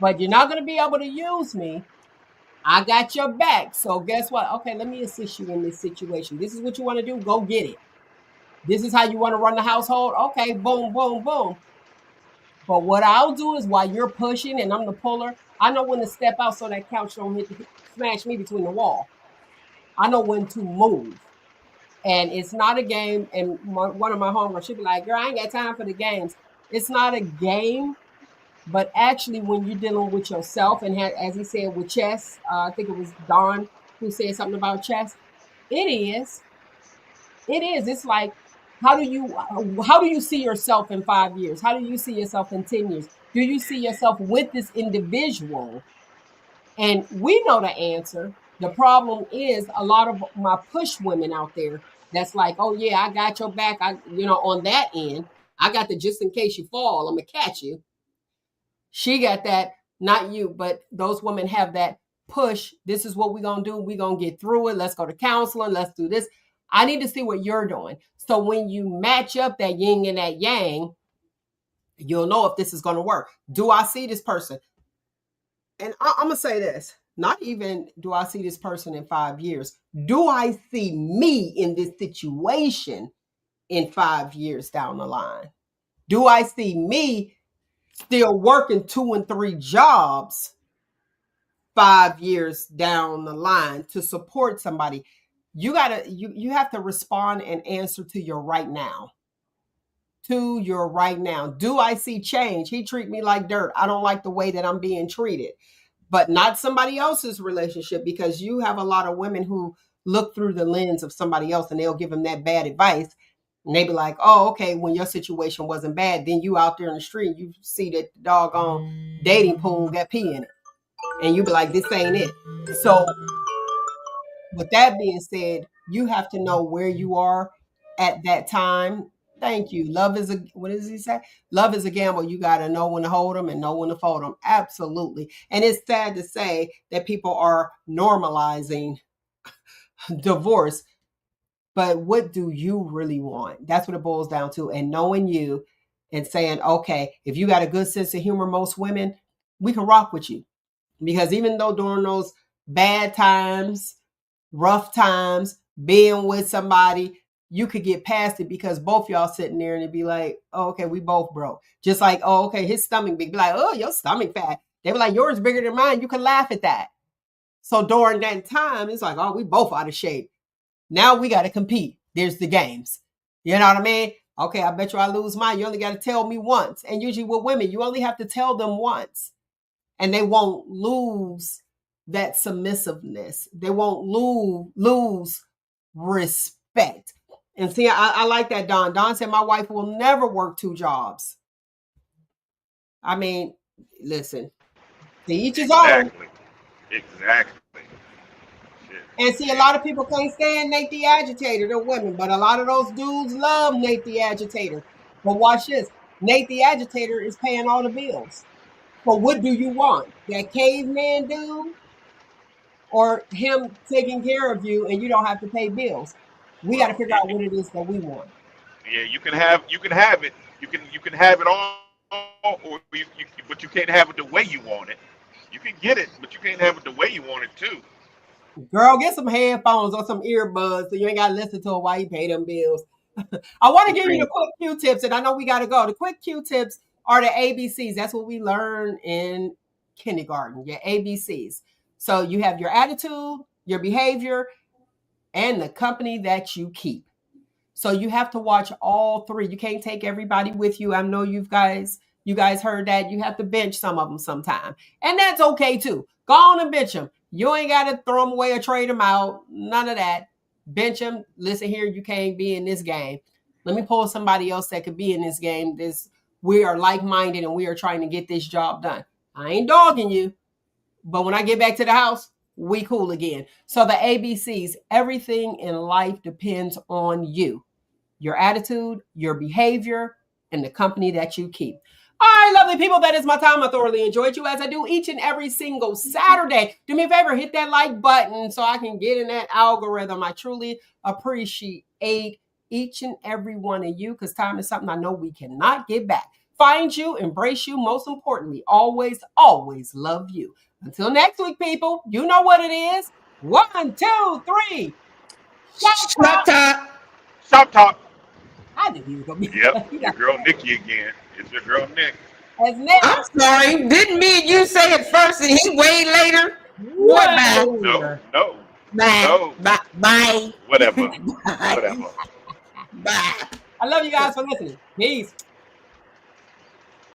A: but you're not going to be able to use me. I got your back. So guess what? Okay, let me assist you in this situation. This is what you want to do. Go get it. This is how you want to run the household. Okay, boom, boom, boom. But what I'll do is while you're pushing and I'm the puller, I know when to step out so that couch don't smash me between the wall. I know when to move. And it's not a game. And one of my homegirls, she'll be like, girl, I ain't got time for the games. It's not a game. But actually, when you're dealing with yourself, and as he said with chess, I think it was Don who said something about chess. It is. It is. It's like, how do you see yourself in 5 years? How do you see yourself in 10 years? Do you see yourself with this individual? And we know the answer. The problem is a lot of my push women out there that's like, oh yeah, I got your back. On that end, I got the just in case you fall, I'm gonna catch you. She got that, not you, but those women have that push. This is what we're going to do. We're going to get through it. Let's go to counseling. Let's do this. I need to see what you're doing. So when you match up that yin and that yang, you'll know if this is going to work. Do I see this person? And I'm going to say this. Not even do I see this person in 5 years. Do I see me in this situation in 5 years down the line? Do I see me still working 2 and 3 jobs 5 years down the line to support somebody? You have to respond and answer to your right now. To your right now. Do I see change? He treat me like dirt. I don't like the way that I'm being treated. But not somebody else's relationship, because you have a lot of women who look through the lens of somebody else and they'll give them that bad advice. And they be like, oh, okay, when your situation wasn't bad, then you out there in the street, you see that doggone dating pool got pee in it. And you be like, this ain't it. So with that being said, you have to know where you are at that time. Thank you. What does he say? Love is a gamble. You got to know when to hold them and know when to fold them. Absolutely. And it's sad to say that people are normalizing divorce, but what do you really want? That's what it boils down to. And knowing you and saying, okay, if you got a good sense of humor, most women, we can rock with you. Because even though during those bad times, rough times, being with somebody, you could get past it because both y'all sitting there and it'd be like, oh, okay, we both broke. Just like, oh, okay, his stomach big. Be like, oh, your stomach fat. They be like, yours bigger than mine. You can laugh at that. So during that time, it's like, oh, we both out of shape. Now we got to compete. There's the games. You know what I mean? Okay, I bet you I lose mine. You only got to tell me once. And usually with women, you only have to tell them once. And they won't lose that submissiveness. They won't lose respect. And see, I like that, Don. Don said my wife will never work 2 jobs. I mean, listen, to each his own.
C: Exactly. Shit.
A: And see, a lot of people can't stand Nate the Agitator, the women, but a lot of those dudes love Nate the Agitator. But watch this. Nate the Agitator is paying all the bills. So what do you want? That caveman dude? Or him taking care of you and you don't have to pay bills? We got to figure out what it is that we want.
C: Yeah, you can have it. You can have it all, or but you can't have it the way you want it. You can get it, but you can't have it the way you want it too.
A: Girl, get some headphones or some earbuds so you ain't got to listen to it while you pay them bills. I want to give you the quick Q-tips, and I know we got to go. The quick Q-tips are the ABCs. That's what we learn in kindergarten, your ABCs. So you have your attitude, your behavior, and the company that you keep. So you have to watch all 3. You can't take everybody with you. I know you guys heard that. You have to bench some of them sometime. And that's okay too. Go on and bench them. You ain't got to throw them away or trade them out. None of that. Bench them. Listen here, you can't be in this game. Let me pull somebody else that could be in this game. We are like-minded and we are trying to get this job done. I ain't dogging you. But when I get back to the house, we cool again. So the ABCs, everything in life depends on you. Your attitude, your behavior, and the company that you keep. All right, lovely people, that is my time. I thoroughly enjoyed you as I do each and every single Saturday. Do me a favor, hit that like button so I can get in that algorithm. I truly appreciate each and every one of you because time is something I know we cannot get back. Find you, embrace you, most importantly, always, always love you. Until next week, people, you know what it is. 1, 2, 3.
B: Shop talk.
C: Shop talk.
A: I knew he was gonna be.
C: Yep, your girl Nikki again. It's your girl Nick.
A: As Nick.
B: I'm sorry. Didn't me and you say it first and he way later? Boy, bye.
C: No.
B: Bye.
C: Whatever.
B: Bye.
A: I love you guys for listening. Peace.